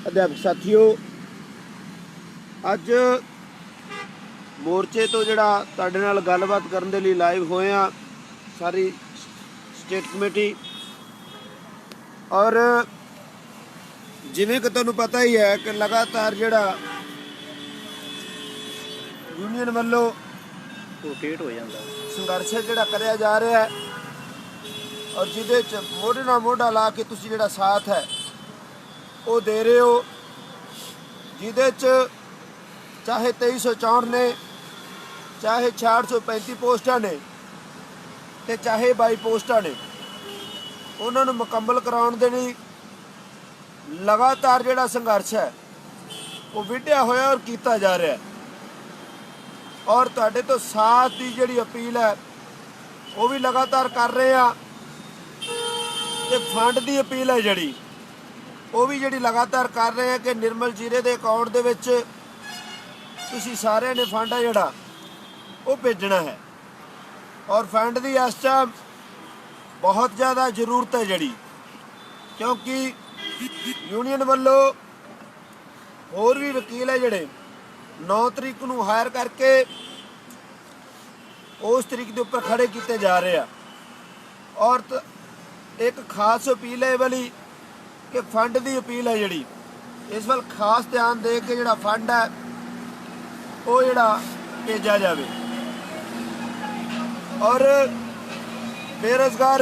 अध्यापक साथियों, अज मोर्चे तो जिहड़ा तुहाडे नाल गलबात करन दे लई लाइव होए आ सारी स्टेट कमेटी। और जिवें कि तुहानूं पता ही है कि लगातार जिहड़ा यूनीयन वल्लों रोटेट हो जाता संघर्ष जिहड़ा करिया जा रहा है और जिहदे च मोढे नाल मोढा ला के तुसीं जिहड़ा साथ है वो दे रहे हो, जिहदे च चाहे 2364 ने, चाहे 6635 पोस्टां ने ते चाहे 22 पोस्टां ने, उन्होंने मुकम्मल कराउण दे लई लगातार जिहड़ा संघर्ष है वो विढ़िया होया और कीता जा रहा है। और तुहाडे तो साथ की जिहड़ी अपील है वो भी लगातार कर रहे हैं ते फंड की अपील है जिहड़ी वो भी जिहड़ी लगातार कर रहे हैं कि निर्मल जीरे के अकाउंट दे विच तुसीं सारे ने फंड है जिहड़ा वो भेजना है। और फंड की इस टाइम बहुत ज़्यादा जरूरत है जिहड़ी, क्योंकि यूनीयन वालों होर भी वकील है जिहड़े 9 तरीक को हायर करके उस तरीक के उपर खड़े किए जा रहे हैं। और एक खास अपील है वाली कि फंड की अपील है जिहड़ी इस वाल खास ध्यान दे के जिहड़ा फंड है वो जिहड़ा भेजा जाए। और बेरोजगार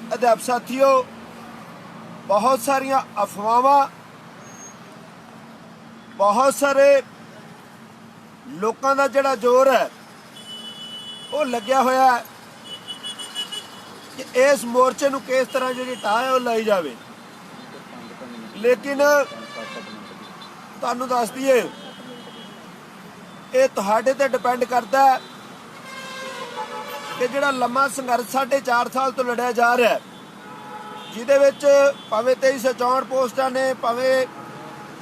अध्यापक साथियों, बहुत सारिया अफवाहां, बहुत सारे लोगों का जिहड़ा जोर है वो लग्या होया है कि इस मोर्चे नूं किस तरह जी टाह है वो लाई जाए। लेकिन तुहानूं दस दईए ये तुहाडे ते डिपेंड करता है कि जिहड़ा लम्मा संघर्ष 4.5 साल तो लड़िया जा रहा है, जिहदे विच भावें 2364 पोस्टां ने, भावें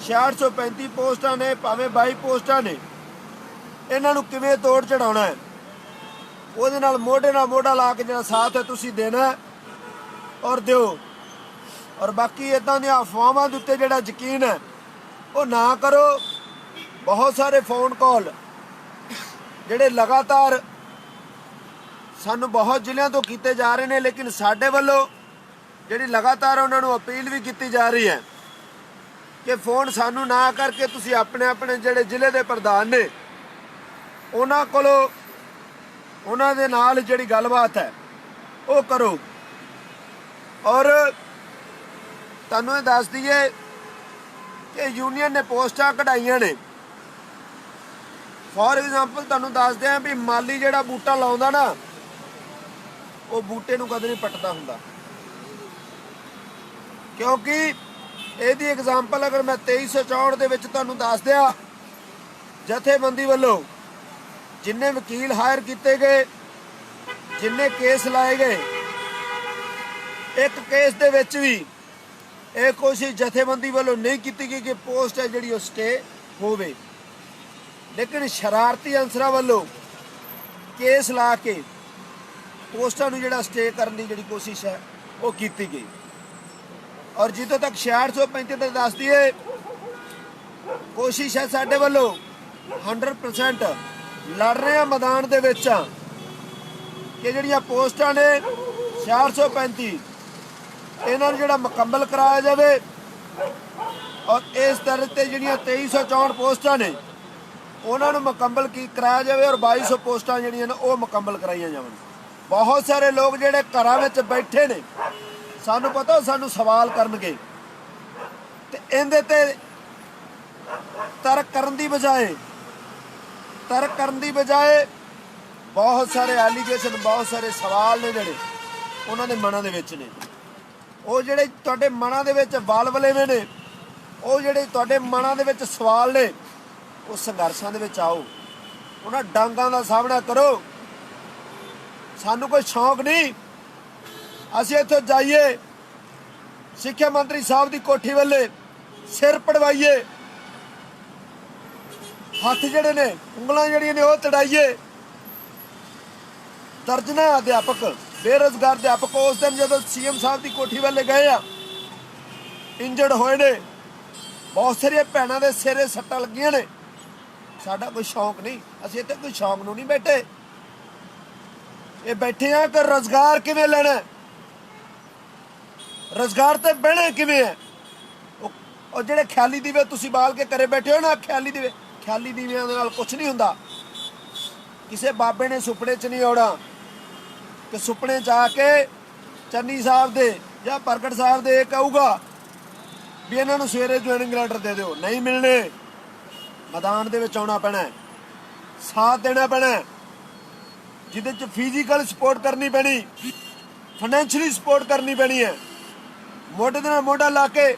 6635 पोस्टां ने, भावें 22 पोस्टां ने, इन्हां नूं किवें तोड़ चढ़ाउणा है ਉਹਦੇ ਨਾਲ ਮੋਢੇ ਨਾਲ ਮੋਢਾ ਲਾ ਕੇ ਜਿਹੜਾ ਸਾਥ ਹੈ ਤੁਸੀਂ ਦੇਣਾ ਔਰ ਦਿਓ। ਔਰ ਬਾਕੀ ਇਦਾਂ ਦੀਆਂ ਅਫਵਾਹਾਂ ਦੇ ਉੱਤੇ ਜਿਹੜਾ ਯਕੀਨ ਹੈ ਉਹ ਨਾ ਕਰੋ। ਬਹੁਤ ਸਾਰੇ ਫੋਨ ਕਾਲ ਜਿਹੜੇ ਲਗਾਤਾਰ ਸਾਨੂੰ ਬਹੁਤ ਜ਼ਿਲ੍ਹਿਆਂ ਤੋਂ ਕੀਤੇ ਜਾ ਰਹੇ ਨੇ, ਲੇਕਿਨ ਸਾਡੇ ਵੱਲੋਂ ਜਿਹੜੀ ਲਗਾਤਾਰ ਉਹਨਾਂ ਨੂੰ ਅਪੀਲ ਵੀ ਕੀਤੀ ਜਾ ਰਹੀ ਹੈ ਕਿ ਫੋਨ ਸਾਨੂੰ ਨਾ ਕਰਕੇ ਤੁਸੀਂ ਆਪਣੇ ਆਪਣੇ ਜਿਹੜੇ ਜ਼ਿਲ੍ਹੇ ਦੇ ਪ੍ਰਧਾਨ ਨੇ ਉਹਨਾਂ ਕੋਲੋਂ ਉਹਨਾਂ ਦੇ ਨਾਲ ਜਿਹੜੀ ਗੱਲਬਾਤ ਹੈ ਉਹ ਕਰੋ। ਔਰ ਤੁਹਾਨੂੰ ਇਹ ਦੱਸ ਦਈਏ ਕਿ ਯੂਨੀਅਨ ਨੇ ਪੋਸਟਾਂ ਕਢਾਈਆਂ ਨੇ। ਫੋਰ ਐਗਜ਼ਾਮਪਲ ਤੁਹਾਨੂੰ ਦੱਸਦੇ ਆ ਵੀ ਮਾਲੀ ਜਿਹੜਾ ਬੂਟਾ ਲਾਉਂਦਾ ਨਾ ਉਹ ਬੂਟੇ ਨੂੰ ਕਦੇ ਨਹੀਂ ਪੱਟਦਾ ਹੁੰਦਾ, ਕਿਉਂਕਿ ਇਹਦੀ ਐਗਜ਼ਾਮਪਲ ਅਗਰ ਮੈਂ 2364 ਦੇ ਵਿੱਚ ਤੁਹਾਨੂੰ ਦੱਸ ਦਿਆਂ, ਜਥੇਬੰਦੀ ਵੱਲੋਂ जिन्ने वकील हायर किए गए, जिन्ने केस लाए गए, एक केस दे विच भी ये कोशिश जथेबंदी वालों नहीं की गई कि पोस्ट है जी स्टे होवे, लेकिन शरारती अंसरां वालों केस ला के पोस्टां नूं जिहड़ा स्टे करने की जिहड़ी कोशिश है वो की गई। और जितों तक 6635 तक दस दिए कोशिश है साडे वालों 100% लड़ रहे हैं मैदान दे विच कि जिहड़ियां पोस्टां ने 6635 इन्हां नूं जिहड़ा मुकम्मल कराया जाए। और इस तरह से जिहड़ियां 2364 पोस्टां ने उन्हां नूं मुकम्मल कराया जाए और 2200 पोस्टां जिहड़ियां ने वो मुकम्मल कराइयां जावन। बहुत सारे लोग जिहड़े घरां विच बैठे ने सानूं पता सानूं सवाल करनगे ते इहदे ते तर्क करन दी बहुत सारे एलीगेशन, बहुत सारे सवाल ने जिहड़े उन्होंने मनां दे विच ने। वो जिहड़े तुहाडे मनां दे विच वलवले ने, वो जिहड़े तुहाडे मनां दे विच सवाल ने, वो संघर्षां दे विच आओ, उन्हां डांगां दा सामना करो। सानूं कोई शौक नहीं, असीं इत्थों जाइए सिक्ख्या मंत्री साहब की कोठी वाले सिर पड़वाइए, हथ जिहड़े ने उंगलां जिहड़ियां ने वो तड़ाइए। दर्जना अध्यापक बेरोजगार अध्यापक उस दिन जो सीएम साहब की कोठी वाले गए इंजर्ड होए ने बहुत सारिया भैनों के सिरे सट्टां लगियां ने। साडा कोई शौक नहीं, असीं इत्थे कोई शौक नूं नहीं बैठे। ये बैठे हैं कि रोजगार किवें लेना, रोजगार ते बहना किवें है। और जिहड़े ख्याली दीवे तुसीं बाल के घरे बैठे हो ना, ख्याली दीविਆਂ दे नाल कुछ नहीं हुंदा। किसी बाबे ने सुपने च नहीं आउणा कि सुपने च आके चन्नी साहब दे या प्रगट साहब दे कहूगा भी इन्हां नूं सवेरे ज्वाइनिंग लैटर दे दिओ। नहीं मिलने, मैदान दे विच आउणा पैणा, साथ देना पैणा, जिहदे च फिजिकल सपोर्ट करनी पैनी, फाइनैंशियली सपोर्ट करनी पैनी है, मोढे दे नाल मोढा ला के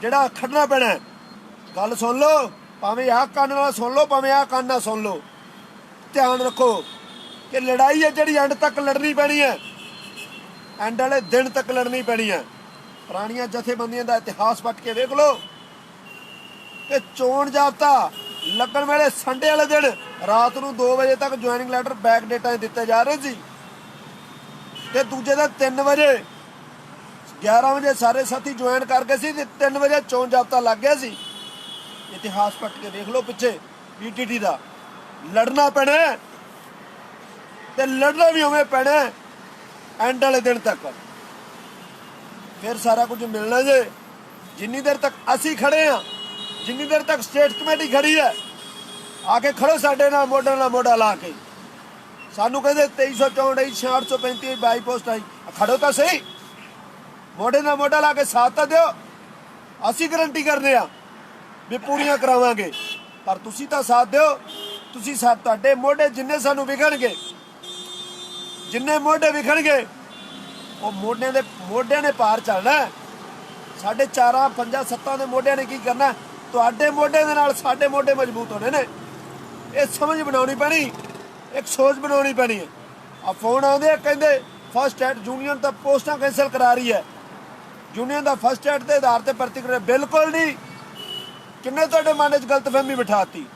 जिहड़ा खड़ना पैणा। गल सुन लो, भावें आह कंन नाल सुन लो, भावें आह कंन नाल सुन लो। ध्यान रखो कि लड़ाई है जिहड़ी एंड तक लड़नी पैनी है, एंड वाले दिन तक लड़नी पैनी है। पुरानियां जथेबंदियां दा इतिहास पढ़ के वेख लो कि चोण जाब्ता लगन वेले संडे वाले दिन रात नूं 2 बजे तक ज्वाइनिंग लैटर बैक डेटा दिते जा रहे सी ते दूजे दिन 3 बजे 11 बजे सारे साथी ज्वाइन कर गए सी ते 3 बजे चोण जाब्ता लग गया सी। इतिहास पढ़ के देख लो पिछे PTT दा। लड़ना पैना ते लड़ना भी उवें पैना एंड वाले दिन तक, फिर सारा कुछ मिलना जे। जिन्नी देर तक असी खड़े हाँ, जिन्नी देर तक स्टेट कमेटी खड़ी है, आके खड़ो साडे नाल मोढा ला के। सानू कहते 2364 आई, 6835 22 पोस्ट आई, खड़ो तो सही, मोढे नाल मोढा ला के साथ तो दिओ। असी गारंटी करने आ भी पूरियां करावांगे, पर तुसी तो साथ दिओ। तुसी साथ, तुहाडे मोढे जिन्ने सानू विखणगे, जिन्ने मोढे विखणगे वो मोढिਆਂ ने पार चलना। साढ़े 4 5 7 के मोढिਆਂ ने की करना, तुहाडे मोढे दे नाल साडे मोढे मजबूत होने ने। ये समझ बनानी पैनी, एक सोच बनानी पैनी है। आ फोन आउंदे कहंदे फर्स्ट एड यूनियन तो पोस्टां कैंसल करा रही है, यूनियन का फर्स्ट एड के आधार पर भर्ती कर। बिल्कुल नहीं। किन्ने तुहाडे मन च गलतफहमी बिठाती,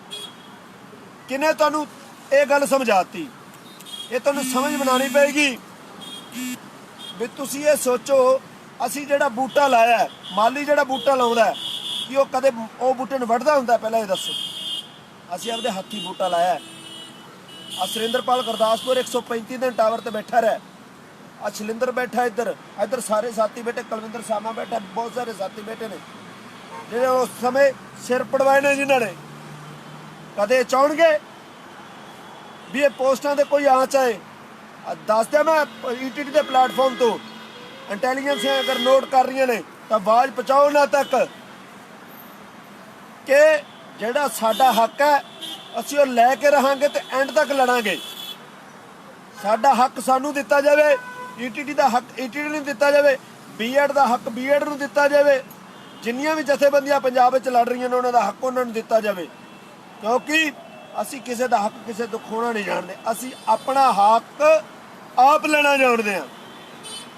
किन्ने तुहानूं ये गल समझाती। ये तुहानूं समझ बनानी पेगी भी तुसीं ये सोचो, असीं जिहड़ा बूटा लाया है, माली जिहड़ा बूटा लाउंदा है कि वो कदे वो बूटे नूं वढदा हुंदा? पहलां ये दसो। असीं आपदे हत्थी बूटा लाया है। आ सुरेंद्रपाल गुरदासपुर 135 दिन टावर ते बैठा रहा। आ शलिंदर बैठा इधर सारे साथी बैठे, कुलविंदर सामा बैठा, बहुत सारे साथी बैठे ने जिहड़े उस समय सिर पड़वाए ने, जिन्हां ने कदे चाहणगे भी ये पोस्टां ते कोई आँच आए। दस दिया मैं ETT के प्लेटफॉर्म तो इंटैलीजेंस अगर नोट कर रही ने तो आवाज़ पहुँचाओ ना तक कि जिहड़ा साडा हक है असीं वो लैके रहांगे तो एंड तक लड़ांगे। साडा हक सानू दिता जाए, ETT का हक ETT नूं दिता जाए, B.Ed का हक B.Ed नूं दिता जाए। जिन्नियां भी जथेबंदियां पंजाब विच लड़ रही हैं उन्हां दा हक उन्हां नूं दिता जाए, क्योंकि असी किसी का हक किसी तो खोना नहीं जानते। असी अपना हक आप लेना जानते हैं।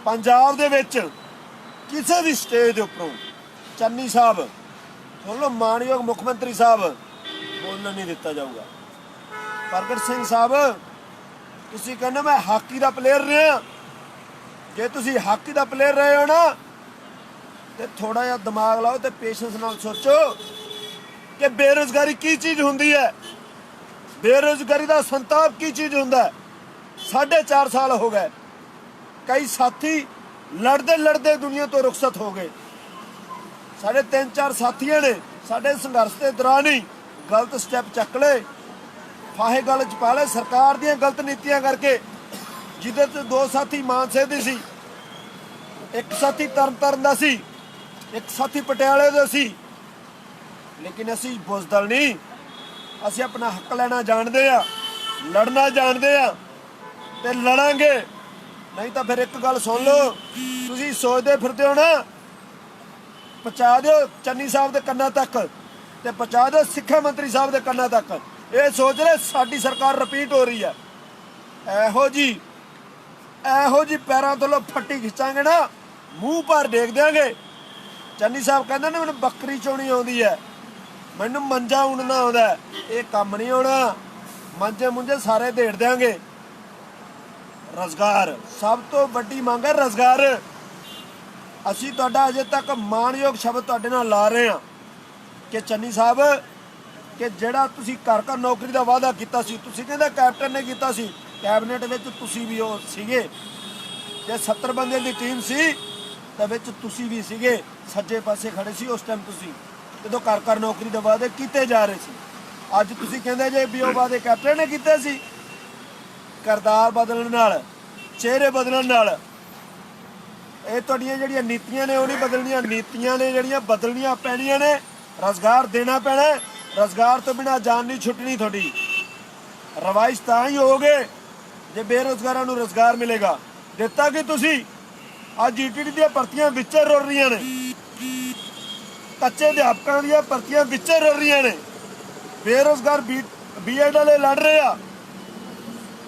पंजाब दे विच किसी भी स्टेज के उपरों चन्नी साहब सुन लो, मानयोग मुख्यमंत्री साहब बोलने नहीं दिता जाऊगा। प्रगट सिंह साहब तुसी कहने मैं हाकी का प्लेयर रहा, जे तुसी हाकी का प्लेयर रहे हो ना तो थोड़ा जिहा दिमाग लाओ तो पेशेंस नाल सोचो कि बेरोजगारी की चीज़ होंदी है, बेरोजगारी का संताप की चीज़ होंदा है। 4.5 साल हो गए, कई साथी लड़ते लड़ते दुनिया तो रुखसत हो गए। साढ़े 3-4 साथियों ने साढ़े संघर्ष के दौरान ही गलत स्टैप चक ले, फाहे गल च पा ले सरकार दी गलत नीतियां करके, जिहदे ते 2 साथी मानसे दी सी, एक साथी तरन दा सी, एक साथी पटियाले दा सी। लेकिन असी बुजदल नहीं, असी अपना हक लेना जानते हैं, लड़ना जानते हैं ते लड़ांगे। नहीं तो फिर एक गल सुन लो, तुसी सोचते फिरते हो ना, पहुँचा दो चन्नी साहब के कन्ना तक ते पहुँचा दो सिक्ख्या मंत्री साहब के कन्ना तक। ये सोच रहे साडी सरकार रिपीट हो रही है। एहो जी पैरों तो फट्टी खिंचांगे ना, मूँह पर देख देंगे। चन्नी साहब कहते ने मैंने बकरी चोनी आउंदी है, मैनू मंजा उड़ना आउंदा है, ये काम नहीं होना, मंजे मुंजे सारे देड़ देंगे। रोजगार सब तो वड्डी मंग है, रोजगार। असी तुहाडा अजे तक माणयोग शब्द तुहाडे नाल ला रहे हैं ਕਿ ਚੰਨੀ ਸਾਹਿਬ ਕਿ ਜਿਹੜਾ ਤੁਸੀਂ ਘਰ ਘਰ ਨੌਕਰੀ ਦਾ ਵਾਅਦਾ ਕੀਤਾ ਸੀ, ਤੁਸੀਂ ਕਹਿੰਦੇ ਕੈਪਟਨ ਨੇ ਕੀਤਾ ਸੀ, ਕੈਬਨਿਟ ਵਿੱਚ ਤੁਸੀਂ ਵੀ ਉਹ ਸੀਗੇ। ਜੇ 70 ਬੰਦਿਆਂ ਦੀ ਟੀਮ ਸੀ ਤਾਂ ਵਿੱਚ ਤੁਸੀਂ ਵੀ ਸੀਗੇ, ਸੱਜੇ ਪਾਸੇ ਖੜੇ ਸੀ ਉਸ ਟਾਈਮ ਤੁਸੀਂ, ਜਦੋਂ ਘਰ ਘਰ ਨੌਕਰੀ ਦੇ ਵਾਅਦੇ ਕੀਤੇ ਜਾ ਰਹੇ ਸੀ। ਅੱਜ ਤੁਸੀਂ ਕਹਿੰਦੇ ਜੇ ਵੀ ਉਹ ਵਾਅਦੇ ਕੈਪਟਨ ਨੇ ਕੀਤੇ ਸੀ। ਕਿਰਦਾਰ ਬਦਲਣ ਨਾਲ, ਚਿਹਰੇ ਬਦਲਣ ਨਾਲ ਇਹ ਤੁਹਾਡੀਆਂ ਜਿਹੜੀਆਂ ਨੀਤੀਆਂ ਨੇ ਉਹ ਨਹੀਂ ਬਦਲਣੀਆਂ। ਨੀਤੀਆਂ ਨੇ ਜਿਹੜੀਆਂ ਬਦਲਣੀਆਂ ਪੈਣੀਆਂ ਨੇ। ਰੁਜ਼ਗਾਰ ਦੇਣਾ ਪੈਣਾ। ਰੁਜ਼ਗਾਰ ਤੋਂ ਬਿਨਾਂ ਜਾਨ ਨਹੀਂ ਛੁੱਟਣੀ ਤੁਹਾਡੀ। ਰਵਾਇਸ਼ ਤਾਂ ਹੀ ਹੋਗੇ ਜੇ ਬੇਰੁਜ਼ਗਾਰਾਂ ਨੂੰ ਰੁਜ਼ਗਾਰ ਮਿਲੇਗਾ। ਦਿੱਤਾ ਕਿ ਤੁਸੀਂ ਅੱਜ ਜੀਟੀਡੀ ਦੀਆਂ ਭਰਤੀਆਂ ਵਿੱਚ ਰੁਲ ਰਹੀਆਂ ਨੇ, ਕੱਚੇ ਅਧਿਆਪਕਾਂ ਦੀਆਂ ਭਰਤੀਆਂ ਵਿੱਚ ਰੁਲ ਰਹੀਆਂ ਨੇ, ਬੇਰੁਜ਼ਗਾਰ ਬੀਐਡ ਵਾਲੇ ਲੜ ਰਹੇ ਆ,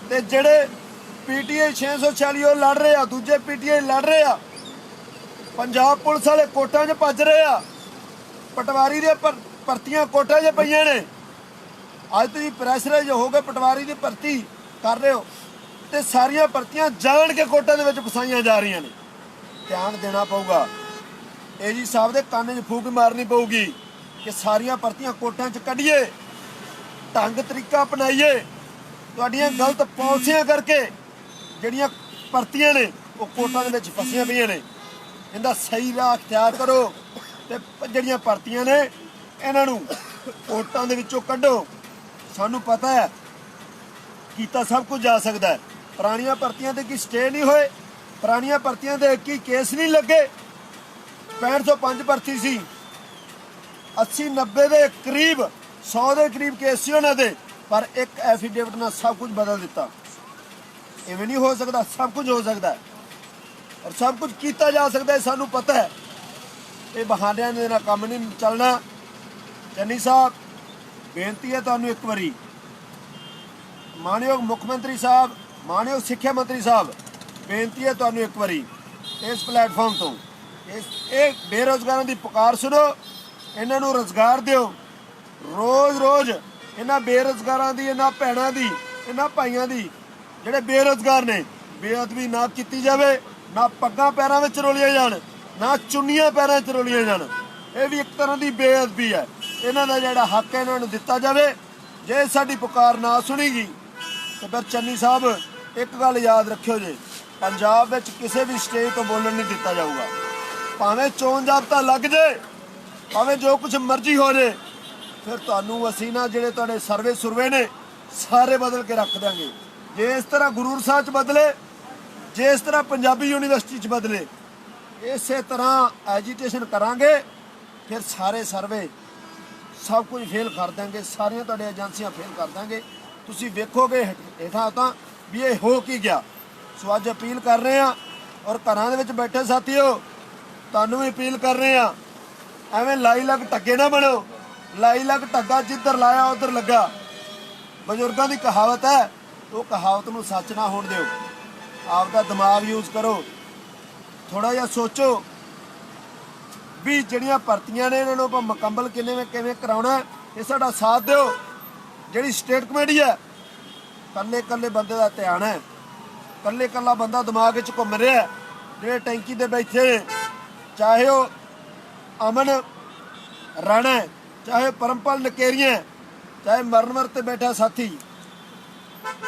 ਤੇ ਜਿਹੜੇ ਪੀਟੀਆਈ 646 ਉਹ ਲੜ ਰਹੇ ਆ, ਦੂਜੇ ਪੀਟੀਆਈ ਲੜ ਰਹੇ ਆ। ਪੰਜਾਬ ਪੁਲਿਸ ਵਾਲੇ ਕੋਟਾਂ 'ਚ ਭੱਜ ਰਹੇ ਆ, ਪਟਵਾਰੀ ਦੀਆਂ ਭਰਤੀਆਂ ਕੋਟਾਂ 'ਚ ਪਈਆਂ ਨੇ। ਅੱਜ ਤੁਸੀਂ ਪ੍ਰੈਸ਼ਰਾਈਜ਼ ਹੋ ਕੇ ਪਟਵਾਰੀ ਦੀ ਭਰਤੀ ਕਰ ਰਹੇ ਹੋ ਤੇ ਸਾਰੀਆਂ ਭਰਤੀਆਂ ਜਾਣ ਕੇ ਕੋਟਾਂ ਦੇ ਵਿੱਚ ਫਸਾਈਆਂ ਜਾ ਰਹੀਆਂ ਨੇ। ਧਿਆਨ ਦੇਣਾ ਪਊਗਾ। ਏਜੀ ਸਾਹਿਬ ਦੇ ਕੰਨ 'ਚ ਫੂਕ ਮਾਰਨੀ ਪਊਗੀ ਕਿ ਸਾਰੀਆਂ ਭਰਤੀਆਂ ਕੋਟਾਂ 'ਚ ਕੱਢੀਏ, ਢੰਗ ਤਰੀਕਾ ਅਪਣਾਈਏ। ਤੁਹਾਡੀਆਂ ਗਲਤ ਪਾਲਿਸੀਆਂ ਕਰਕੇ ਜਿਹੜੀਆਂ ਭਰਤੀਆਂ ਨੇ ਉਹ ਕੋਟਾਂ ਦੇ ਵਿੱਚ ਫਸੀਆਂ ਪਈਆਂ ਨੇ। ਇਹਦਾ ਸਹੀ ਰਾਹ ਅਖਤਿਆਰ ਕਰੋ ਤੇ ਜਿਹੜੀਆਂ ਭਰਤੀਆਂ ਨੇ ਇਹਨਾਂ ਨੂੰ ਕੋਟਾਂ ਦੇ ਵਿੱਚੋਂ ਕੱਢੋ। ਸਾਨੂੰ ਪਤਾ ਹੈ ਕੀਤਾ ਸਭ ਕੁਝ ਜਾ ਸਕਦਾ ਹੈ। ਪੁਰਾਣੀਆਂ ਭਰਤੀਆਂ ਤੇ ਕੀ ਸਟੇ ਨਹੀਂ ਹੋਏ, ਪੁਰਾਣੀਆਂ ਭਰਤੀਆਂ ਦੇ ਕੀ ਕੇਸ ਨਹੀਂ ਲੱਗੇ। 6505 ਭਰਤੀ ਸੀ, 80-90 ਦੇ ਕਰੀਬ, 100 ਦੇ ਕਰੀਬ ਕੇਸ ਸੀ ਉਹਨਾਂ ਦੇ, ਪਰ ਇੱਕ ਐਫੀਡੇਵਿਟ ਨਾਲ ਸਭ ਕੁਝ ਬਦਲ ਦਿੱਤਾ। ਇਵੇਂ ਨਹੀਂ ਹੋ ਸਕਦਾ। ਸਭ ਕੁਝ ਹੋ ਸਕਦਾ ਹੈ ਔਰ ਸਭ ਕੁਝ ਕੀਤਾ ਜਾ ਸਕਦਾ ਹੈ। ਸਾਨੂੰ ਪਤਾ ਹੈ ਇਹ ਬਹਾਨਿਆਂ ਦੇ ਨਾਲ ਕੰਮ ਨਹੀਂ ਚੱਲਣਾ। ਚੰਨੀ ਸਾਹਿਬ ਬੇਨਤੀ ਹੈ ਤੁਹਾਨੂੰ ਇੱਕ ਵਾਰੀ, ਮਾਨਯੋਗ ਮੁੱਖ ਮੰਤਰੀ ਸਾਹਿਬ, ਮਾਨਯੋਗ ਸਿੱਖਿਆ ਮੰਤਰੀ ਸਾਹਿਬ, ਬੇਨਤੀ ਹੈ ਤੁਹਾਨੂੰ ਇੱਕ ਵਾਰੀ ਇਸ ਪਲੇਟਫਾਰਮ ਤੋਂ ਇਹ ਬੇਰੁਜ਼ਗਾਰਾਂ ਦੀ ਪੁਕਾਰ ਸੁਣੋ, ਇਹਨਾਂ ਨੂੰ ਰੁਜ਼ਗਾਰ ਦਿਓ। ਰੋਜ਼ ਇਹਨਾਂ ਬੇਰੁਜ਼ਗਾਰਾਂ ਦੀ, ਇਹਨਾਂ ਭੈਣਾਂ ਦੀ, ਇਹਨਾਂ ਭਾਈਆਂ ਦੀ ਜਿਹੜੇ ਬੇਰੁਜ਼ਗਾਰ ਨੇ ਬੇਅਦਬੀ ਨਾ ਕੀਤੀ ਜਾਵੇ, ਨਾ ਪੱਗਾਂ ਪੈਰਾਂ ਵਿੱਚ ਰੋਲੀਆਂ ਜਾਣ, ਨਾ ਚੁੰਨੀਆਂ ਪੈਰਾਂ 'ਚ ਰੋਲੀਆਂ ਜਾਣ। ਇਹ ਵੀ ਇੱਕ ਤਰ੍ਹਾਂ ਦੀ ਬੇਅਦਬੀ ਹੈ। ਇਹਨਾਂ ਦਾ ਜਿਹੜਾ ਹੱਕ ਹੈ ਇਹਨਾਂ ਨੂੰ ਦਿੱਤਾ ਜਾਵੇ। ਜੇ ਸਾਡੀ ਪੁਕਾਰ ਨਾ ਸੁਣੀਗੀ ਤੇ ਫਿਰ ਚੰਨੀ ਸਾਹਿਬ ਇੱਕ ਗੱਲ ਯਾਦ ਰੱਖਿਓ ਜੇ, ਪੰਜਾਬ ਵਿੱਚ ਕਿਸੇ ਵੀ ਸਟੇਜ ਤੋਂ ਬੋਲਣ ਨਹੀਂ ਦਿੱਤਾ ਜਾਊਗਾ। ਭਾਵੇਂ ਚੋਣ ਜ਼ਾਬਤਾ ਲੱਗ ਜੇ, ਭਾਵੇਂ ਜੋ ਕੁਝ ਮਰਜ਼ੀ ਹੋ ਜੇ, ਫਿਰ ਤੁਹਾਨੂੰ ਅਸੀਂ ਨਾ ਜਿਹੜੇ ਤੁਹਾਡੇ ਸਰਵੇ ਨੇ ਸਾਰੇ ਬਦਲ ਕੇ ਰੱਖ ਦਿਆਂਗੇ। ਜੇ ਇਸ ਤਰ੍ਹਾਂ ਗੁਰੂ ਸਾਹਿਬ 'ਚ ਬਦਲੇ, ਜੇ ਇਸ ਤਰ੍ਹਾਂ ਪੰਜਾਬੀ ਯੂਨੀਵਰਸਿਟੀ 'ਚ ਬਦਲੇ, ਇਸੇ ਤਰ੍ਹਾਂ ਐਜੀਟੇਸ਼ਨ ਕਰਾਂਗੇ, ਫਿਰ ਸਾਰੇ ਸਰਵੇ ਸਭ ਕੁਝ ਫੇਲ ਕਰ ਦਾਂਗੇ, ਸਾਰੀਆਂ ਤੁਹਾਡੀਆਂ ਏਜੰਸੀਆਂ ਫੇਲ ਕਰ ਦਾਂਗੇ। ਤੁਸੀਂ ਵੇਖੋਗੇ ਹੇਠਾਂ ਤਾਂ ਵੀ ਇਹ ਹੋ ਕੀ ਗਿਆ। ਸੋ ਅੱਜ ਅਪੀਲ ਕਰ ਰਹੇ ਹਾਂ ਔਰ ਘਰਾਂ ਦੇ ਵਿੱਚ ਬੈਠੇ ਸਾਥੀਓ ਤੁਹਾਨੂੰ ਵੀ ਅਪੀਲ ਕਰ ਰਹੇ ਹਾਂ, ਐਵੇਂ ਲਾਈ ਲੱਗ ਟੱਗੇ ਨਾ ਬਣੋ। ਲਾਈ ਲੱਗ ਟੱਗਾ ਜਿੱਧਰ ਲਾਇਆ ਉੱਧਰ ਲੱਗਾ। ਬਜ਼ੁਰਗਾਂ ਦੀ ਕਹਾਵਤ ਹੈ, ਉਹ ਕਹਾਵਤ ਨੂੰ ਸੱਚ ਨਾ ਹੋਣ ਦਿਓ। ਆਪਦਾ ਦਿਮਾਗ ਯੂਜ਼ ਕਰੋ, ਥੋੜਾ ਜਿਹਾ ਸੋਚੋ ਵੀ ਜਿਹੜੀਆਂ ਭਰਤੀਆਂ ਨੇ ਇਹਨਾਂ ਨੂੰ ਆਪਾਂ ਮੁਕੰਮਲ ਕਿਵੇਂ ਕਰਾਉਣਾ। ਇਹ ਸਾਡਾ ਸਾਥ ਦਿਓ। ਜਿਹੜੀ ਸਟੇਟ ਕਮੇਟੀ ਹੈ, ਕੱਲੇ ਬੰਦੇ ਦਾ ਧਿਆਨ ਹੈ, ਕੱਲਾ ਬੰਦਾ ਦਿਮਾਗ ਵਿੱਚ ਘੁੰਮ ਰਿਹਾ। ਜਿਹੜੇ ਟੈਂਕੀ ਤੇ ਬੈਠੇ ਨੇ, ਚਾਹੇ ਉਹ ਅਮਨ ਰਾਣਾ, ਚਾਹੇ ਪਰਮਪਾਲ ਨਕੇਰੀਆਂ, ਚਾਹੇ ਮਰਨਵਰ ਤੇ ਬੈਠਾ ਸਾਥੀ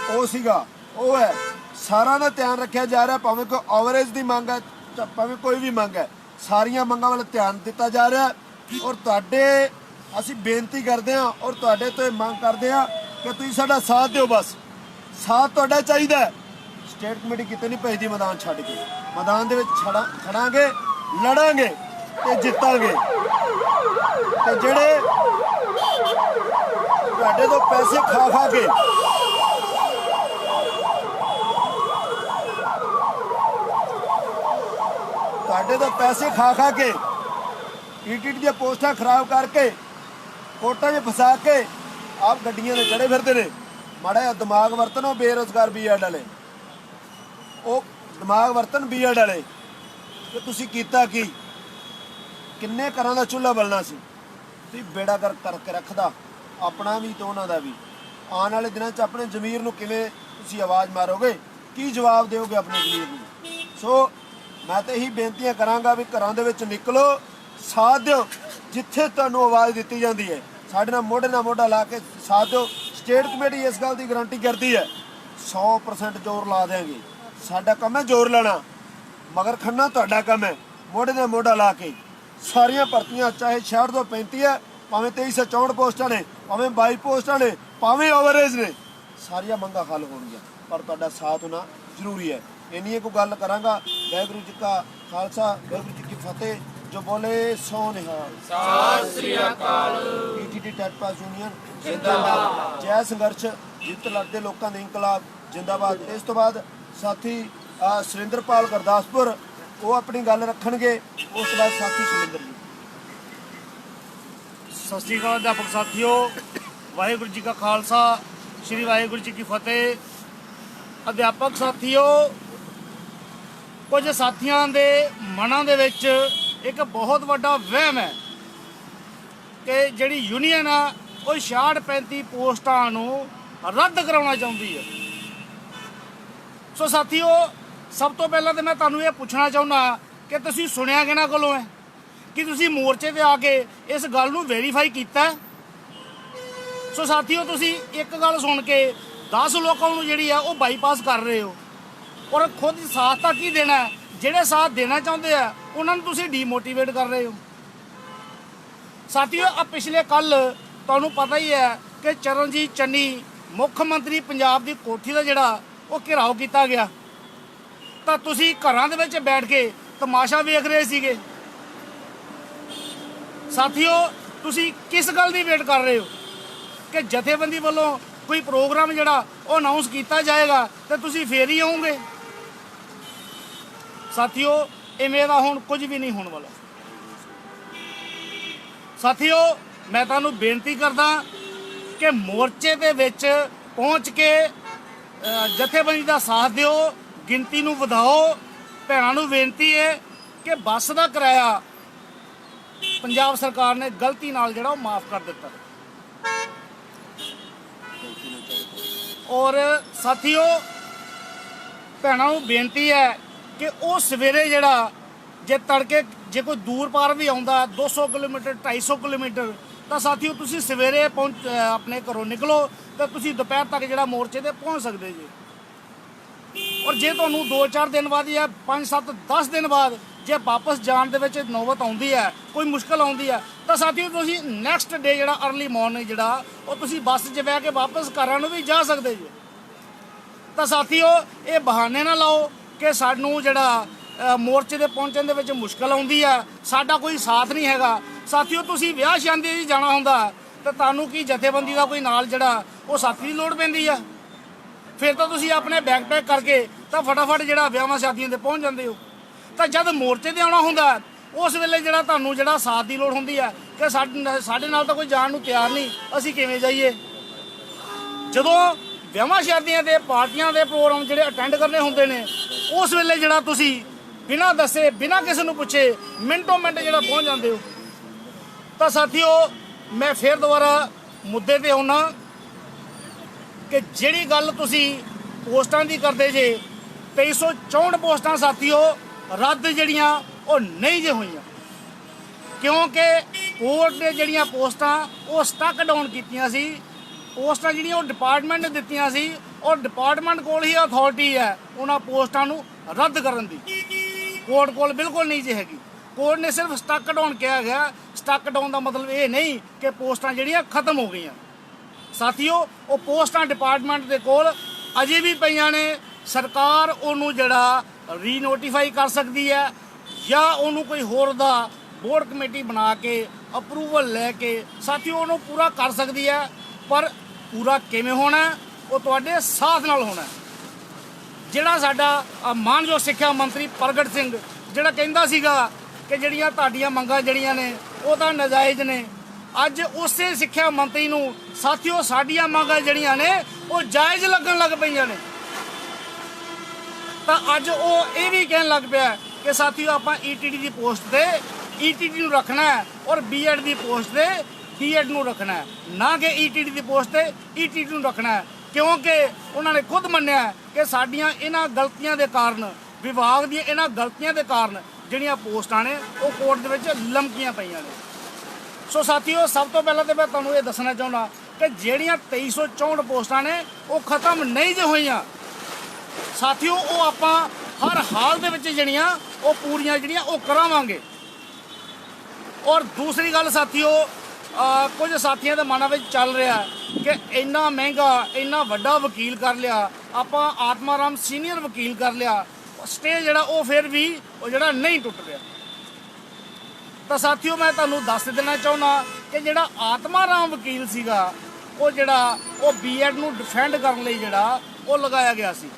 ਉਹ ਸੀਗਾ, ਉਹ ਹੈ। ਸਾਰਿਆਂ ਦਾ ਧਿਆਨ ਰੱਖਿਆ ਜਾ ਰਿਹਾ। ਭਾਵੇਂ ਕੋਈ ਓਵਰੇਜ ਦੀ ਮੰਗ ਹੈ, ਭਾਵੇਂ ਕੋਈ ਵੀ ਮੰਗ ਹੈ, ਸਾਰੀਆਂ ਮੰਗਾਂ ਵੱਲ ਧਿਆਨ ਦਿੱਤਾ ਜਾ ਰਿਹਾ। ਔਰ ਤੁਹਾਡੇ ਅਸੀਂ ਬੇਨਤੀ ਕਰਦੇ ਹਾਂ ਔਰ ਤੁਹਾਡੇ ਤੋਂ ਇਹ ਮੰਗ ਕਰਦੇ ਹਾਂ ਕਿ ਤੁਸੀਂ ਸਾਡਾ ਸਾਥ ਦਿਓ। ਬਸ ਸਾਥ ਤੁਹਾਡਾ ਚਾਹੀਦਾ ਹੈ। ਸਟੇਟ ਕਮੇਟੀ ਕਿਤੇ ਨਹੀਂ ਭੇਜਦੀ ਮੈਦਾਨ ਛੱਡ ਕੇ। ਮੈਦਾਨ ਦੇ ਵਿੱਚ ਖੜਾਂਗੇ, ਲੜਾਂਗੇ ਤੇ ਜਿੱਤਾਂਗੇ। ਤੇ ਜਿਹੜੇ ਤੁਹਾਡੇ ਤੋਂ ਪੈਸੇ ਖਾ ਕੇ ਟੀਟੀਡੀ ਦੀਆਂ ਪੋਸਟਾਂ ਖਰਾਬ ਕਰਕੇ ਕੋਟਾਂ 'ਚ ਫਸਾ ਕੇ ਆਪ ਗੱਡੀਆਂ 'ਤੇ ਚੜੇ ਫਿਰਦੇ ਨੇ। ਮਾੜਾ ਜਿਹਾ ਦਿਮਾਗ ਵਰਤਣ ਬੇਰੁਜ਼ਗਾਰ ਬੀਐਡ ਵਾਲੇ, ਉਹ ਦਿਮਾਗ ਵਰਤਣ ਬੀਐਡ ਵਾਲੇ ਕਿ ਤੁਸੀਂ ਕੀਤਾ ਕੀ। ਕਿੰਨੇ ਘਰਾਂ ਦਾ ਚੁੱਲ੍ਹਾ ਬਲਣਾ ਸੀ। ਤੁਸੀਂ ਬੇੜਾ ਕਰਕੇ ਰੱਖਦਾ ਆਪਣਾ ਵੀ ਤੇ ਉਹਨਾਂ ਦਾ ਵੀ। ਆਉਣ ਵਾਲੇ ਦਿਨਾਂ 'ਚ ਆਪਣੇ ਜ਼ਮੀਰ ਨੂੰ ਕਿਵੇਂ ਤੁਸੀਂ ਆਵਾਜ਼ ਮਾਰੋਗੇ, ਕੀ ਜਵਾਬ ਦਿਓਗੇ ਆਪਣੇ ਜ਼ਮੀਰ ਨੂੰ। ਸੋ ਮੈਂ ਤਾਂ ਇਹੀ ਬੇਨਤੀਆਂ ਕਰਾਂਗਾ ਵੀ ਘਰਾਂ ਦੇ ਵਿੱਚ ਨਿਕਲੋ, ਸਾਥ ਦਿਓ। ਜਿੱਥੇ ਤੁਹਾਨੂੰ ਆਵਾਜ਼ ਦਿੱਤੀ ਜਾਂਦੀ ਹੈ ਸਾਡੇ ਨਾਲ ਮੋਢਾ ਲਾ ਕੇ ਸਾਥ ਦਿਓ। ਸਟੇਟ ਕਮੇਟੀ ਇਸ ਗੱਲ ਦੀ ਗਾਰੰਟੀ ਕਰਦੀ ਹੈ 100% ਜ਼ੋਰ ਲਾ ਦੇਵਾਂਗੇ। ਸਾਡਾ ਕੰਮ ਹੈ ਜ਼ੋਰ ਲਾਣਾ, ਮਗਰ ਖੰਨਾ ਤੁਹਾਡਾ ਕੰਮ ਹੈ। ਮੋਢਾ ਲਾ ਕੇ ਸਾਰੀਆਂ ਭਰਤੀਆਂ ਚਾਹੇ 66 ਤੋਂ 35 ਹੈ, ਭਾਵੇਂ 2364 ਪੋਸਟਾਂ ਨੇ, ਭਾਵੇਂ 22 ਪੋਸਟਾਂ ਨੇ, ਭਾਵੇਂ ਓਵਰੇਜ ਨੇ, ਸਾਰੀਆਂ ਮੰਗਾਂ ਹੱਲ ਹੋਣਗੀਆਂ, ਪਰ ਤੁਹਾਡਾ ਸਾਥ ਹੋਣਾ ਜ਼ਰੂਰੀ ਹੈ। ਇੰਨੀ ਕੁ ਗੱਲ ਕਰਾਂਗਾ। ਵਾਹਿਗੁਰੂ ਜੀ ਕਾ ਖਾਲਸਾ, ਵਾਹਿਗੁਰੂ ਜੀ ਕੀ ਫਤਿਹ। ਜੋ ਬੋਲੇ ਸੋ ਨਿਹਾਲ। ਸਤਿ ਸ੍ਰੀ ਅਕਾਲ। ਪੀਟੀਟੀ ਟੈਟ ਪਾਸ ਯੂਨੀਅਨ ਜਿੰਦਾਬਾਦ। ਜੈ ਸੰਘਰਸ਼, ਜਿੱਤ ਲੜਦੇ ਲੋਕਾਂ ਦੇ ਇਨਕਲਾਬ ਜਿੰਦਾਬਾਦ। ਇਸ ਤੋਂ ਬਾਅਦ ਸਾਥੀ ਸੁਰਿੰਦਰਪਾਲ ਗੁਰਦਾਸਪੁਰ ਉਹ ਆਪਣੀ ਗੱਲ ਰੱਖਣਗੇ। ਉਸ ਤੋਂ ਬਾਅਦ ਸਾਥੀ ਸੁਰਿੰਦਰ ਜੀ। ਸਤਿ ਸ਼੍ਰੀ ਅਕਾਲ ਅਧਿਆਪਕ ਸਾਥੀਓ, ਵਾਹਿਗੁਰੂ ਜੀ ਕਾ ਖਾਲਸਾ, ਸ਼੍ਰੀ ਵਾਹਿਗੁਰੂ ਜੀ ਕੀ ਫਤਿਹ। ਅਧਿਆਪਕ ਸਾਥੀਓ, ਕੁਝ ਸਾਥੀਆਂ ਦੇ ਮਨਾਂ ਦੇ ਵਿੱਚ ਇੱਕ ਬਹੁਤ ਵੱਡਾ ਵਹਿਮ ਹੈ ਕਿ ਜਿਹੜੀ ਯੂਨੀਅਨ ਆ ਉਹ 66-35 ਪੋਸਟਾਂ ਨੂੰ ਰੱਦ ਕਰਾਉਣਾ ਚਾਹੁੰਦੀ ਹੈ। ਸੋ ਸਾਥੀਓ, ਸਭ ਤੋਂ ਪਹਿਲਾਂ ਤਾਂ ਮੈਂ ਤੁਹਾਨੂੰ ਇਹ ਪੁੱਛਣਾ ਚਾਹੁੰਦਾ ਕਿ ਤੁਸੀਂ ਸੁਣਿਆ ਕਿਹਨਾਂ ਕੋਲੋਂ ਹੈ? ਕਿ ਤੁਸੀਂ ਮੋਰਚੇ ਤੇ ਆ ਕੇ ਇਸ ਗੱਲ ਨੂੰ ਵੈਰੀਫਾਈ ਕੀਤਾ? ਸੋ ਸਾਥੀਓ, ਤੁਸੀਂ ਇੱਕ ਗੱਲ ਸੁਣ ਕੇ 10 ਲੋਕਾਂ ਨੂੰ ਜਿਹੜੀ ਆ ਉਹ ਬਾਈਪਾਸ ਕਰ ਰਹੇ ਹੋ, ਔਰ ਖੁਦ ਸਾਥ ਤਾਂ ਕੀ ਦੇਣਾ? ਜਿਹੜੇ ਸਾਥ ਦੇਣਾ ਚਾਹੁੰਦੇ ਆ ਉਹਨਾਂ ਨੂੰ ਤੁਸੀਂ ਡੀਮੋਟੀਵੇਟ ਕਰ ਰਹੇ ਹੋ। ਸਾਥੀਓ, ਆ ਪਿਛਲੇ ਕੱਲ ਤੁਹਾਨੂੰ ਪਤਾ ਹੀ ਹੈ ਕਿ ਚਰਨਜੀਤ ਚੰਨੀ ਮੁੱਖ ਮੰਤਰੀ ਪੰਜਾਬ ਦੀ ਕੋਠੀ ਦਾ ਜਿਹੜਾ ਉਹ ਘਿਰਾਓ ਕੀਤਾ ਗਿਆ, ਤਾਂ ਤੁਸੀਂ ਘਰਾਂ ਦੇ ਵਿੱਚ ਬੈਠ ਕੇ ਤਮਾਸ਼ਾ ਵੇਖ ਰਹੇ ਸੀਗੇ। ਸਾਥੀਓ, ਤੁਸੀਂ ਕਿਸ ਗੱਲ ਦੀ ਵੇਟ ਕਰ ਰਹੇ ਹੋ ਕਿ ਜਥੇਬੰਦੀ ਵੱਲੋਂ ਕੋਈ ਪ੍ਰੋਗਰਾਮ ਜਿਹੜਾ ਉਹ ਅਨਾਉਂਸ ਕੀਤਾ ਜਾਏਗਾ ਤੇ ਤੁਸੀਂ ਫੇਰ ਹੀ ਆਉਂਗੇ? ਸਾਥੀਓ, ਇਵੇਂ ਦਾ ਹੁਣ ਕੁਝ ਵੀ ਨਹੀਂ ਹੋਣ ਵਾਲਾ। ਸਾਥੀਓ, ਮੈਂ ਤੁਹਾਨੂੰ ਬੇਨਤੀ ਕਰਦਾ ਕਿ ਮੋਰਚੇ ਦੇ ਵਿੱਚ ਪਹੁੰਚ ਕੇ ਜਥੇਬੰਦੀ ਦਾ ਸਾਥ ਦਿਓ, ਗਿਣਤੀ ਨੂੰ ਵਧਾਓ। ਭੈਣਾਂ ਨੂੰ ਬੇਨਤੀ ਹੈ ਕਿ ਬੱਸ ਦਾ ਕਿਰਾਇਆ ਪੰਜਾਬ ਸਰਕਾਰ ਨੇ ਗਲਤੀ ਨਾਲ ਜਿਹੜਾ ਉਹ ਮਾਫ ਕਰ ਦਿੱਤਾ। ਔਰ ਸਾਥੀਓ, ਭੈਣਾਂ ਨੂੰ ਬੇਨਤੀ ਹੈ ਕਿ ਉਹ ਸਵੇਰੇ ਜਿਹੜਾ ਜੇ ਤੜਕੇ ਜੇ ਕੋਈ ਦੂਰ ਪਾਰ ਵੀ ਆਉਂਦਾ 200 ਕਿਲੋਮੀਟਰ 250 ਕਿਲੋਮੀਟਰ, ਤਾਂ ਸਾਥੀਓ ਤੁਸੀਂ ਸਵੇਰੇ ਆਪਣੇ ਘਰੋਂ ਨਿਕਲੋ ਤਾਂ ਤੁਸੀਂ ਦੁਪਹਿਰ ਤੱਕ ਜਿਹੜਾ ਮੋਰਚੇ ਤੇ ਪਹੁੰਚ ਸਕਦੇ ਜੀ। ਔਰ ਜੇ ਤੁਹਾਨੂੰ 2-4 ਦਿਨ ਬਾਅਦ ਜਾਂ 5-7-10 ਦਿਨ ਬਾਅਦ ਜੇ ਵਾਪਸ ਜਾਣ ਦੇ ਵਿੱਚ ਨੌਬਤ ਆਉਂਦੀ ਹੈ, ਕੋਈ ਮੁਸ਼ਕਲ ਆਉਂਦੀ ਹੈ, ਤਾਂ ਸਾਥੀਓ ਤੁਸੀਂ ਨੈਕਸਟ ਡੇ ਜਿਹੜਾ ਅਰਲੀ ਮਾਰਨਿੰਗ ਜਿਹੜਾ ਉਹ ਤੁਸੀਂ ਬੱਸ 'ਚ ਬਹਿ ਕੇ ਵਾਪਸ ਘਰਾਂ ਨੂੰ ਵੀ ਜਾ ਸਕਦੇ ਜੀ। ਤਾਂ ਸਾਥੀਓ, ਇਹ ਬਹਾਨੇ ਨਾ ਲਾਓ ਕਿ ਸਾਨੂੰ ਜਿਹੜਾ ਮੋਰਚੇ ਦੇ ਪਹੁੰਚਣ ਦੇ ਵਿੱਚ ਮੁਸ਼ਕਲ ਆਉਂਦੀ ਹੈ, ਸਾਡਾ ਕੋਈ ਸਾਥ ਨਹੀਂ ਹੈਗਾ। ਸਾਥੀਓ, ਤੁਸੀਂ ਵਿਆਹ ਸ਼ਾਦੀ 'ਚ ਜਾਣਾ ਹੁੰਦਾ ਤਾਂ ਤੁਹਾਨੂੰ ਕੀ ਜਥੇਬੰਦੀ ਦਾ ਕੋਈ ਨਾਲ ਜਿਹੜਾ ਉਹ ਸਾਥੀ ਦੀ ਲੋੜ ਪੈਂਦੀ ਆ? ਫਿਰ ਤਾਂ ਤੁਸੀਂ ਆਪਣੇ ਬੈਗ ਪੈਕ ਕਰਕੇ ਤਾਂ ਫਟਾਫਟ ਜਿਹੜਾ ਵਿਆਹਾਂ ਸ਼ਾਦੀਆਂ 'ਤੇ ਪਹੁੰਚ ਜਾਂਦੇ ਹੋ। ਤਾਂ ਜਦ ਮੋਰਚੇ 'ਤੇ ਆਉਣਾ ਹੁੰਦਾ ਉਸ ਵੇਲੇ ਜਿਹੜਾ ਤੁਹਾਨੂੰ ਜਿਹੜਾ ਸਾਥ ਦੀ ਲੋੜ ਹੁੰਦੀ ਹੈ ਕਿ ਸਾਡੇ ਨਾਲ ਤਾਂ ਕੋਈ ਜਾਣ ਨੂੰ ਤਿਆਰ ਨਹੀਂ, ਅਸੀਂ ਕਿਵੇਂ ਜਾਈਏ? ਜਦੋਂ ਵਿਆਹਾਂ ਸ਼ਾਦੀਆਂ ਦੇ ਪਾਰਟੀਆਂ ਦੇ ਪ੍ਰੋਗਰਾਮ ਜਿਹੜੇ ਅਟੈਂਡ ਕਰਨੇ ਹੁੰਦੇ ਨੇ, ਉਸ ਵੇਲੇ ਜਿਹੜਾ ਤੁਸੀਂ ਬਿਨਾਂ ਦੱਸੇ ਬਿਨਾਂ ਕਿਸੇ ਨੂੰ ਪੁੱਛੇ ਮਿੰਟੋ ਮਿੰਟ ਜਿਹੜਾ ਪਹੁੰਚ ਜਾਂਦੇ ਹੋ। ਤਾਂ ਸਾਥੀਓ, ਮੈਂ ਫਿਰ ਦੁਬਾਰਾ ਮੁੱਦੇ ਤੇ ਆਉਣਾ ਕਿ ਜਿਹੜੀ ਗੱਲ ਤੁਸੀਂ ਪੋਸਟਾਂ ਦੀ ਕਰਦੇ ਜੇ 2364 ਪੋਸਟਾਂ ਸਾਥੀਓ ਰੱਦ ਜਿਹੜੀਆਂ ਉਹ ਨਹੀਂ ਜੇ ਹੋਈਆਂ, ਕਿਉਂਕਿ ਕੋਰਟ ਨੇ ਜਿਹੜੀਆਂ ਪੋਸਟਾਂ ਉਹ ਸਟਕ ਡਾਊਨ ਕੀਤੀਆਂ ਸੀ। ਪੋਸਟਾਂ ਜਿਹੜੀਆਂ ਉਹ ਡਿਪਾਰਟਮੈਂਟ ਨੇ ਦਿੱਤੀਆਂ ਸੀ, ਔਰ ਡਿਪਾਰਟਮੈਂਟ ਕੋਲ ਹੀ ਅਥਾਰਟੀ ਹੈ ਉਹਨਾਂ ਪੋਸਟਾਂ ਨੂੰ ਰੱਦ ਕਰਨ ਦੀ। ਕੋਰਟ ਕੋਲ ਬਿਲਕੁਲ ਨਹੀਂ ਜੇ ਹੈਗੀ। ਕੋਰਟ ਨੇ ਸਿਰਫ ਸਟਕ ਡਾਊਨ ਕਿਹਾ ਗਿਆ। ਸਟਕ ਡਾਊਨ ਦਾ ਮਤਲਬ ਇਹ ਨਹੀਂ ਕਿ ਪੋਸਟਾਂ ਜਿਹੜੀਆਂ ਖਤਮ ਹੋ ਗਈਆਂ। ਸਾਥੀਓ, ਉਹ ਪੋਸਟਾਂ ਡਿਪਾਰਟਮੈਂਟ ਦੇ ਕੋਲ ਅਜੇ ਵੀ ਪਈਆਂ ਨੇ। ਸਰਕਾਰ ਉਹਨੂੰ ਜਿਹੜਾ ਰੀਨੋਟੀਫਾਈ ਕਰ ਸਕਦੀ ਹੈ ਜਾਂ ਉਹਨੂੰ ਕੋਈ ਹੋਰ ਦਾ ਬੋਰਡ ਕਮੇਟੀ ਬਣਾ ਕੇ ਅਪਰੂਵਲ ਲੈ ਕੇ ਸਾਥੀਓ ਉਹਨੂੰ ਪੂਰਾ ਕਰ ਸਕਦੀ ਹੈ। ਪਰ ਪੂਰਾ ਕਿਵੇਂ ਹੋਣਾ? ਉਹ ਤੁਹਾਡੇ ਸਾਥ ਨਾਲ ਹੋਣਾ। ਜਿਹੜਾ ਸਾਡਾ ਮਾਨਯੋਗ ਸਿੱਖਿਆ ਮੰਤਰੀ ਪ੍ਰਗਟ ਸਿੰਘ ਜਿਹੜਾ ਕਹਿੰਦਾ ਸੀਗਾ ਕਿ ਜਿਹੜੀਆਂ ਤੁਹਾਡੀਆਂ ਮੰਗਾਂ ਜਿਹੜੀਆਂ ਨੇ ਉਹ ਤਾਂ ਨਾਜਾਇਜ਼ ਨੇ, ਅੱਜ ਉਸੇ ਸਿੱਖਿਆ ਮੰਤਰੀ ਨੂੰ ਸਾਥੀਓ ਸਾਡੀਆਂ ਮੰਗਾਂ ਜਿਹੜੀਆਂ ਨੇ ਉਹ ਜਾਇਜ਼ ਲੱਗਣ ਲੱਗ ਪਈਆਂ ਨੇ। ਤਾਂ ਅੱਜ ਉਹ ਇਹ ਵੀ ਕਹਿਣ ਲੱਗ ਪਿਆ ਕਿ ਸਾਥੀਓ ਆਪਾਂ ਈਟੀਟੀ ਦੀ ਪੋਸਟ ਤੇ ਈਟੀਟੀ ਨੂੰ ਰੱਖਣਾ ਹੈ ਔਰ ਬੀਐਡ ਦੀ ਪੋਸਟ ਤੇ ਬੀਐਡ ਨੂੰ ਰੱਖਣਾ ਹੈ, ਨਾ ਕਿ ਈਟੀਟੀ ਦੀ ਪੋਸਟ ਤੇ ਈਟੀਟੀ ਨੂੰ ਰੱਖਣਾ ਹੈ। ਕਿਉਂਕਿ ਉਹਨਾਂ ਨੇ ਖੁਦ ਮੰਨਿਆ ਕਿ ਸਾਡੀਆਂ ਇਹਨਾਂ ਗਲਤੀਆਂ ਦੇ ਕਾਰਨ, ਵਿਭਾਗ ਦੀਆਂ ਇਹਨਾਂ ਗਲਤੀਆਂ ਦੇ ਕਾਰਨ ਜਿਹੜੀਆਂ ਪੋਸਟਾਂ ਨੇ ਉਹ ਕੋਰਟ ਦੇ ਵਿੱਚ ਲਮਕੀਆਂ ਪਈਆਂ ਨੇ। ਸੋ ਸਾਥੀਓ, ਸਭ ਤੋਂ ਪਹਿਲਾਂ ਤਾਂ ਮੈਂ ਤੁਹਾਨੂੰ ਇਹ ਦੱਸਣਾ ਚਾਹੁੰਦਾ ਕਿ ਜਿਹੜੀਆਂ 2364 ਪੋਸਟਾਂ ਨੇ ਉਹ ਖਤਮ ਨਹੀਂ ਜੇ ਹੋਈਆਂ ਸਾਥੀਓ। ਉਹ ਆਪਾਂ ਹਰ ਹਾਲ ਦੇ ਵਿੱਚ ਜਿਹੜੀਆਂ ਉਹ ਪੂਰੀਆਂ ਜਿਹੜੀਆਂ ਉਹ ਕਰਾਵਾਂਗੇ। ਔਰ ਦੂਸਰੀ ਗੱਲ ਸਾਥੀਓ, ਕੁਝ ਸਾਥੀਆਂ ਦੇ ਮਨਾਂ ਵਿੱਚ ਚੱਲ ਰਿਹਾ ਕਿ ਇੰਨਾ ਮਹਿੰਗਾ ਇੰਨਾ ਵੱਡਾ ਵਕੀਲ ਕਰ ਲਿਆ ਆਪਾਂ, ਆਤਮਾ ਰਾਮ ਸੀਨੀਅਰ ਵਕੀਲ ਕਰ ਲਿਆ, ਸਟੇ ਜਿਹੜਾ ਉਹ ਫਿਰ ਵੀ ਉਹ ਜਿਹੜਾ ਨਹੀਂ ਟੁੱਟ ਰਿਹਾ। ਤਾਂ ਸਾਥੀਓ, ਮੈਂ ਤੁਹਾਨੂੰ ਦੱਸ ਦੇਣਾ ਚਾਹੁੰਦਾ ਕਿ ਜਿਹੜਾ ਆਤਮਾ ਰਾਮ ਵਕੀਲ ਸੀਗਾ ਉਹ ਜਿਹੜਾ ਉਹ ਬੀਐਡ ਨੂੰ ਡਿਫੈਂਡ ਕਰਨ ਲਈ ਜਿਹੜਾ ਉਹ ਲਗਾਇਆ ਗਿਆ ਸੀ,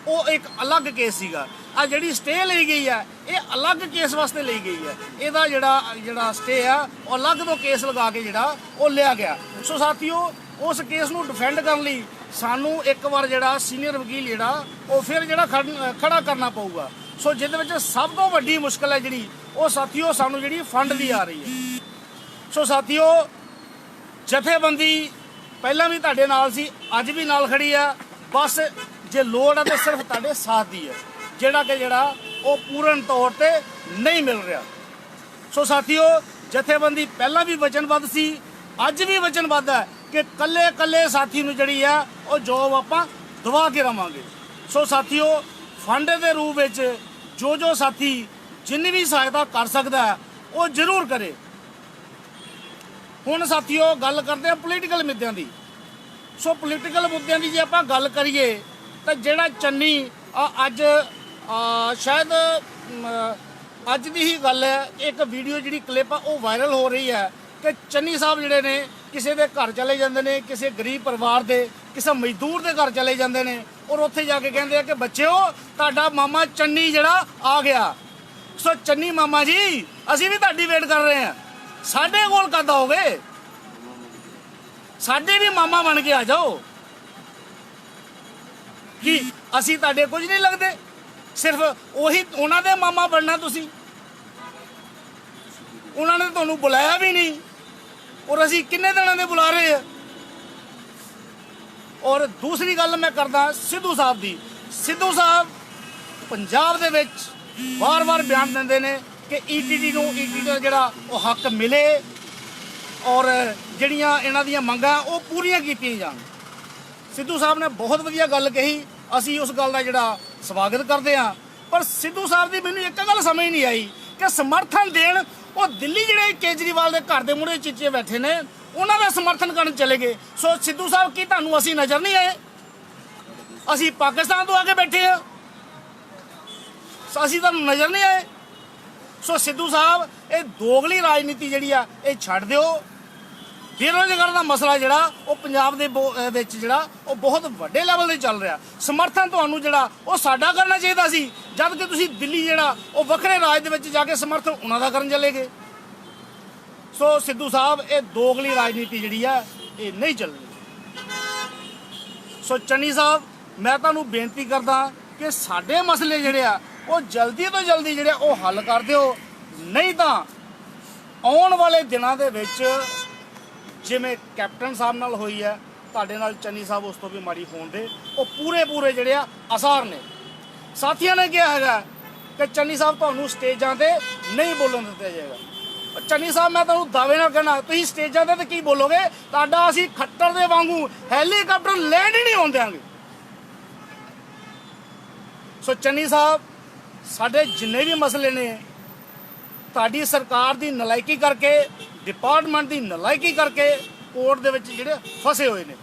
ਉਹ ਇੱਕ ਅਲੱਗ ਕੇਸ ਸੀਗਾ। ਆ ਜਿਹੜੀ ਸਟੇ ਲਈ ਗਈ ਹੈ ਇਹ ਅਲੱਗ ਕੇਸ ਵਾਸਤੇ ਲਈ ਗਈ ਹੈ। ਇਹਦਾ ਜਿਹੜਾ ਸਟੇ ਆ ਉਹ ਅਲੱਗ ਤੋਂ ਕੇਸ ਲਗਾ ਕੇ ਜਿਹੜਾ ਉਹ ਲਿਆ ਗਿਆ। ਸੋ ਸਾਥੀਓ, ਉਸ ਕੇਸ ਨੂੰ ਡਿਫੈਂਡ ਕਰਨ ਲਈ ਸਾਨੂੰ ਇੱਕ ਵਾਰ ਜਿਹੜਾ ਸੀਨੀਅਰ ਵਕੀਲ ਜਿਹੜਾ ਉਹ ਫਿਰ ਜਿਹੜਾ ਖੜਾ ਕਰਨਾ ਪਊਗਾ। ਸੋ ਜਿਹਦੇ ਵਿੱਚ ਸਭ ਤੋਂ ਵੱਡੀ ਮੁਸ਼ਕਲ ਹੈ ਜਿਹੜੀ ਉਹ ਸਾਥੀਓ ਸਾਨੂੰ ਜਿਹੜੀ ਫੰਡ ਦੀ ਆ ਰਹੀ ਹੈ। ਸੋ ਸਾਥੀਓ, ਜਥੇਬੰਦੀ ਪਹਿਲਾਂ ਵੀ ਤੁਹਾਡੇ ਨਾਲ ਸੀ, ਅੱਜ ਵੀ ਨਾਲ ਖੜੀ ਆ। ਬਸ ਜੇ ਲੋੜ ਹੈ ਤਾਂ ਸਿਰਫ ਤੁਹਾਡੇ ਸਾਥ ਦੀ ਹੈ, ਜਿਹੜਾ ਉਹ ਪੂਰਨ ਤੌਰ ਤੇ ਨਹੀਂ ਮਿਲ ਰਿਹਾ। ਸੋ ਸਾਥੀਓ, ਜਥੇਬੰਦੀ ਪਹਿਲਾਂ ਵੀ ਵਚਨਬੱਧ ਸੀ, ਅੱਜ ਵੀ ਵਚਨਬੱਧ ਹੈ ਕਿ ਕੱਲੇ ਸਾਥੀ ਨੂੰ ਜਿਹੜੀ ਆ ਉਹ ਜੋਬ ਆਪਾਂ ਦਵਾ ਕੇ ਰਵਾਂਗੇ। ਸੋ ਸਾਥੀਓ, ਫੰਡ ਦੇ ਰੂਪ ਵਿੱਚ ਜੋ ਸਾਥੀ ਜਿੰਨੀ ਵੀ ਸਹਾਇਤਾ ਕਰ ਸਕਦਾ ਹੈ ਉਹ ਜ਼ਰੂਰ ਕਰੇ। ਹੁਣ ਸਾਥੀਓ, ਗੱਲ ਕਰਦੇ ਆ ਪੋਲੀਟੀਕਲ ਮੁੱਦਿਆਂ ਦੀ। ਸੋ ਪੋਲੀਟੀਕਲ ਮੁੱਦਿਆਂ ਦੀ ਜੇ ਆਪਾਂ ਗੱਲ ਕਰੀਏ ਤਾਂ ਜਿਹੜਾ ਚੰਨੀ ਅੱਜ ਸ਼ਾਇਦ ਅੱਜ ਦੀ ਹੀ ਗੱਲ ਹੈ, ਇੱਕ ਵੀਡੀਓ ਜਿਹੜੀ ਕਲਿੱਪ ਆ ਉਹ ਵਾਇਰਲ ਹੋ ਰਹੀ ਹੈ ਕਿ ਚੰਨੀ ਸਾਹਿਬ ਜਿਹੜੇ ਨੇ ਕਿਸੇ ਦੇ ਘਰ ਚਲੇ ਜਾਂਦੇ ਨੇ, ਕਿਸੇ ਗਰੀਬ ਪਰਿਵਾਰ ਦੇ, ਕਿਸੇ ਮਜ਼ਦੂਰ ਦੇ ਘਰ ਚਲੇ ਜਾਂਦੇ ਨੇ ਔਰ ਉੱਥੇ ਜਾ ਕੇ ਕਹਿੰਦੇ ਆ ਕਿ ਬੱਚਿਓ ਤੁਹਾਡਾ ਮਾਮਾ ਚੰਨੀ ਜਿਹੜਾ ਆ ਗਿਆ। ਸੋ ਚੰਨੀ ਮਾਮਾ ਜੀ, ਅਸੀਂ ਵੀ ਤੁਹਾਡੀ ਵੇਟ ਕਰ ਰਹੇ ਹਾਂ, ਸਾਡੇ ਕੋਲ ਕਦ ਆਓਗੇ, ਸਾਡੇ ਵੀ ਮਾਮਾ ਬਣ ਕੇ ਆ ਜਾਓ। ਕੀ ਅਸੀਂ ਤੁਹਾਡੇ ਕੁਝ ਨਹੀਂ ਲੱਗਦੇ? ਸਿਰਫ ਉਹੀ ਉਹਨਾਂ ਦੇ ਮਾਮਾ ਬਣਨਾ ਤੁਸੀਂ? ਉਹਨਾਂ ਨੇ ਤੁਹਾਨੂੰ ਬੁਲਾਇਆ ਵੀ ਨਹੀਂ ਔਰ ਅਸੀਂ ਕਿੰਨੇ ਦਿਨਾਂ ਦੇ ਬੁਲਾ ਰਹੇ ਆ। ਔਰ ਦੂਸਰੀ ਗੱਲ ਮੈਂ ਕਰਦਾ ਸਿੱਧੂ ਸਾਹਿਬ ਦੀ। ਸਿੱਧੂ ਸਾਹਿਬ ਪੰਜਾਬ ਦੇ ਵਿੱਚ ਵਾਰ-ਵਾਰ ਬਿਆਨ ਦਿੰਦੇ ਨੇ ਕਿ ਈਟੀਟੀ ਦਾ ਜਿਹੜਾ ਉਹ ਹੱਕ ਮਿਲੇ ਔਰ ਜਿਹੜੀਆਂ ਇਹਨਾਂ ਦੀਆਂ ਮੰਗਾਂ ਉਹ ਪੂਰੀਆਂ ਕੀਤੀਆਂ ਜਾਣ। ਸਿੱਧੂ ਸਾਹਿਬ ਨੇ ਬਹੁਤ ਵਧੀਆ ਗੱਲ ਕਹੀ, ਅਸੀਂ ਉਸ ਗੱਲ ਦਾ ਜਿਹੜਾ ਸਵਾਗਤ ਕਰਦੇ ਹਾਂ। ਪਰ ਸਿੱਧੂ ਸਾਹਿਬ ਦੀ ਮੈਨੂੰ ਇੱਕ ਗੱਲ ਸਮਝ ਨਹੀਂ ਆਈ ਕਿ ਸਮਰਥਨ ਦੇਣ ਉਹ ਦਿੱਲੀ ਜਿਹੜੇ ਕੇਜਰੀਵਾਲ ਦੇ ਘਰ ਦੇ ਮੂਹਰੇ ਚੀਚੇ ਬੈਠੇ ਨੇ ਉਹਨਾਂ ਦਾ ਸਮਰਥਨ ਕਰਨ ਚਲੇ ਗਏ। ਸੋ ਸਿੱਧੂ ਸਾਹਿਬ, ਕੀ ਤੁਹਾਨੂੰ ਅਸੀਂ ਨਜ਼ਰ ਨਹੀਂ ਆਏ? ਅਸੀਂ ਪਾਕਿਸਤਾਨ ਤੋਂ ਆ ਕੇ ਬੈਠੇ ਹਾਂ, ਅਸੀਂ ਤੁਹਾਨੂੰ ਨਜ਼ਰ ਨਹੀਂ ਆਏ? ਸੋ ਸਿੱਧੂ ਸਾਹਿਬ, ਇਹ ਦੋਗਲੀ ਰਾਜਨੀਤੀ ਜਿਹੜੀ ਆ ਇਹ ਛੱਡ ਦਿਓ। ਬੇਰੁਜ਼ਗਾਰ ਦਾ ਮਸਲਾ ਜਿਹੜਾ ਉਹ ਪੰਜਾਬ ਦੇ ਵਿੱਚ ਜਿਹੜਾ ਉਹ ਬਹੁਤ ਵੱਡੇ ਲੈਵਲ ਤੇ ਚੱਲ ਰਿਹਾ। ਸਮਰਥਨ ਤੁਹਾਨੂੰ ਜਿਹੜਾ ਉਹ ਸਾਡਾ ਕਰਨਾ ਚਾਹੀਦਾ ਸੀ, ਜਦ ਕਿ ਤੁਸੀਂ ਦਿੱਲੀ ਜਿਹੜਾ ਉਹ ਵੱਖਰੇ ਰਾਜ ਦੇ ਵਿੱਚ ਜਾ ਕੇ ਸਮਰਥਨ ਉਹਨਾਂ ਦਾ ਕਰਨ ਚਲੇ ਗਏ। ਸੋ ਸਿੱਧੂ ਸਾਹਿਬ, ਇਹ ਦੋਗਲੀ ਰਾਜਨੀਤੀ ਜਿਹੜੀ ਆ ਇਹ ਨਹੀਂ ਚੱਲਣੀ। ਸੋ ਚੰਨੀ ਸਾਹਿਬ, ਮੈਂ ਤੁਹਾਨੂੰ ਬੇਨਤੀ ਕਰਦਾ ਕਿ ਸਾਡੇ ਮਸਲੇ ਜਿਹੜੇ ਆ ਉਹ ਜਲਦੀ ਤੋਂ ਜਲਦੀ ਜਿਹੜੇ ਉਹ ਹੱਲ ਕਰ ਦਿਓ, ਨਹੀਂ ਤਾਂ ਆਉਣ ਵਾਲੇ ਦਿਨਾਂ ਦੇ ਵਿੱਚ ਜਿਵੇਂ ਕੈਪਟਨ ਸਾਹਿਬ ਨਾਲ ਹੋਈ ਹੈ ਤੁਹਾਡੇ ਨਾਲ ਚੰਨੀ ਸਾਹਿਬ ਉਸ ਤੋਂ ਵੀ ਮਾੜੀ ਹੋਣ ਦੇ ਉਹ ਪੂਰੇ ਜਿਹੜੇ ਆ ਆਸਾਰ ਨੇ। ਸਾਥੀਆਂ ਨੇ ਕਿਹਾ ਹੈਗਾ ਕਿ ਚੰਨੀ ਸਾਹਿਬ ਤੁਹਾਨੂੰ ਸਟੇਜਾਂ ਤੇ ਨਹੀਂ ਬੋਲਣ ਦਿੱਤਾ ਜਾਏਗਾ। ਚੰਨੀ ਸਾਹਿਬ, ਮੈਂ ਤੁਹਾਨੂੰ ਦਾਅਵੇ ਨਾਲ ਕਹਿਣਾ, ਤੁਸੀਂ ਸਟੇਜਾਂ ਤੇ ਕੀ ਬੋਲੋਗੇ? ਤੁਹਾਡਾ ਅਸੀਂ ਖੱਟਰ ਦੇ ਵਾਂਗੂ ਹੈਲੀਕਾਪਟਰ ਲੈਂਡ ਹੀ ਨਹੀਂ ਹੋਣ ਦਿਆਂਗੇ। ਸੋ ਚੰਨੀ ਸਾਹਿਬ, ਸਾਡੇ ਜਿੰਨੇ ਵੀ ਮਸਲੇ ਨੇ ਤੁਹਾਡੀ ਸਰਕਾਰ ਦੀ ਨਲਾਇਕੀ ਕਰਕੇ, ਡਿਪਾਰਟਮੈਂਟ ਦੀ ਨਲਾਇਕੀ ਕਰਕੇ ਕੋਰਟ ਦੇ ਵਿੱਚ ਜਿਹੜੇ ਫਸੇ ਹੋਏ ਨੇ।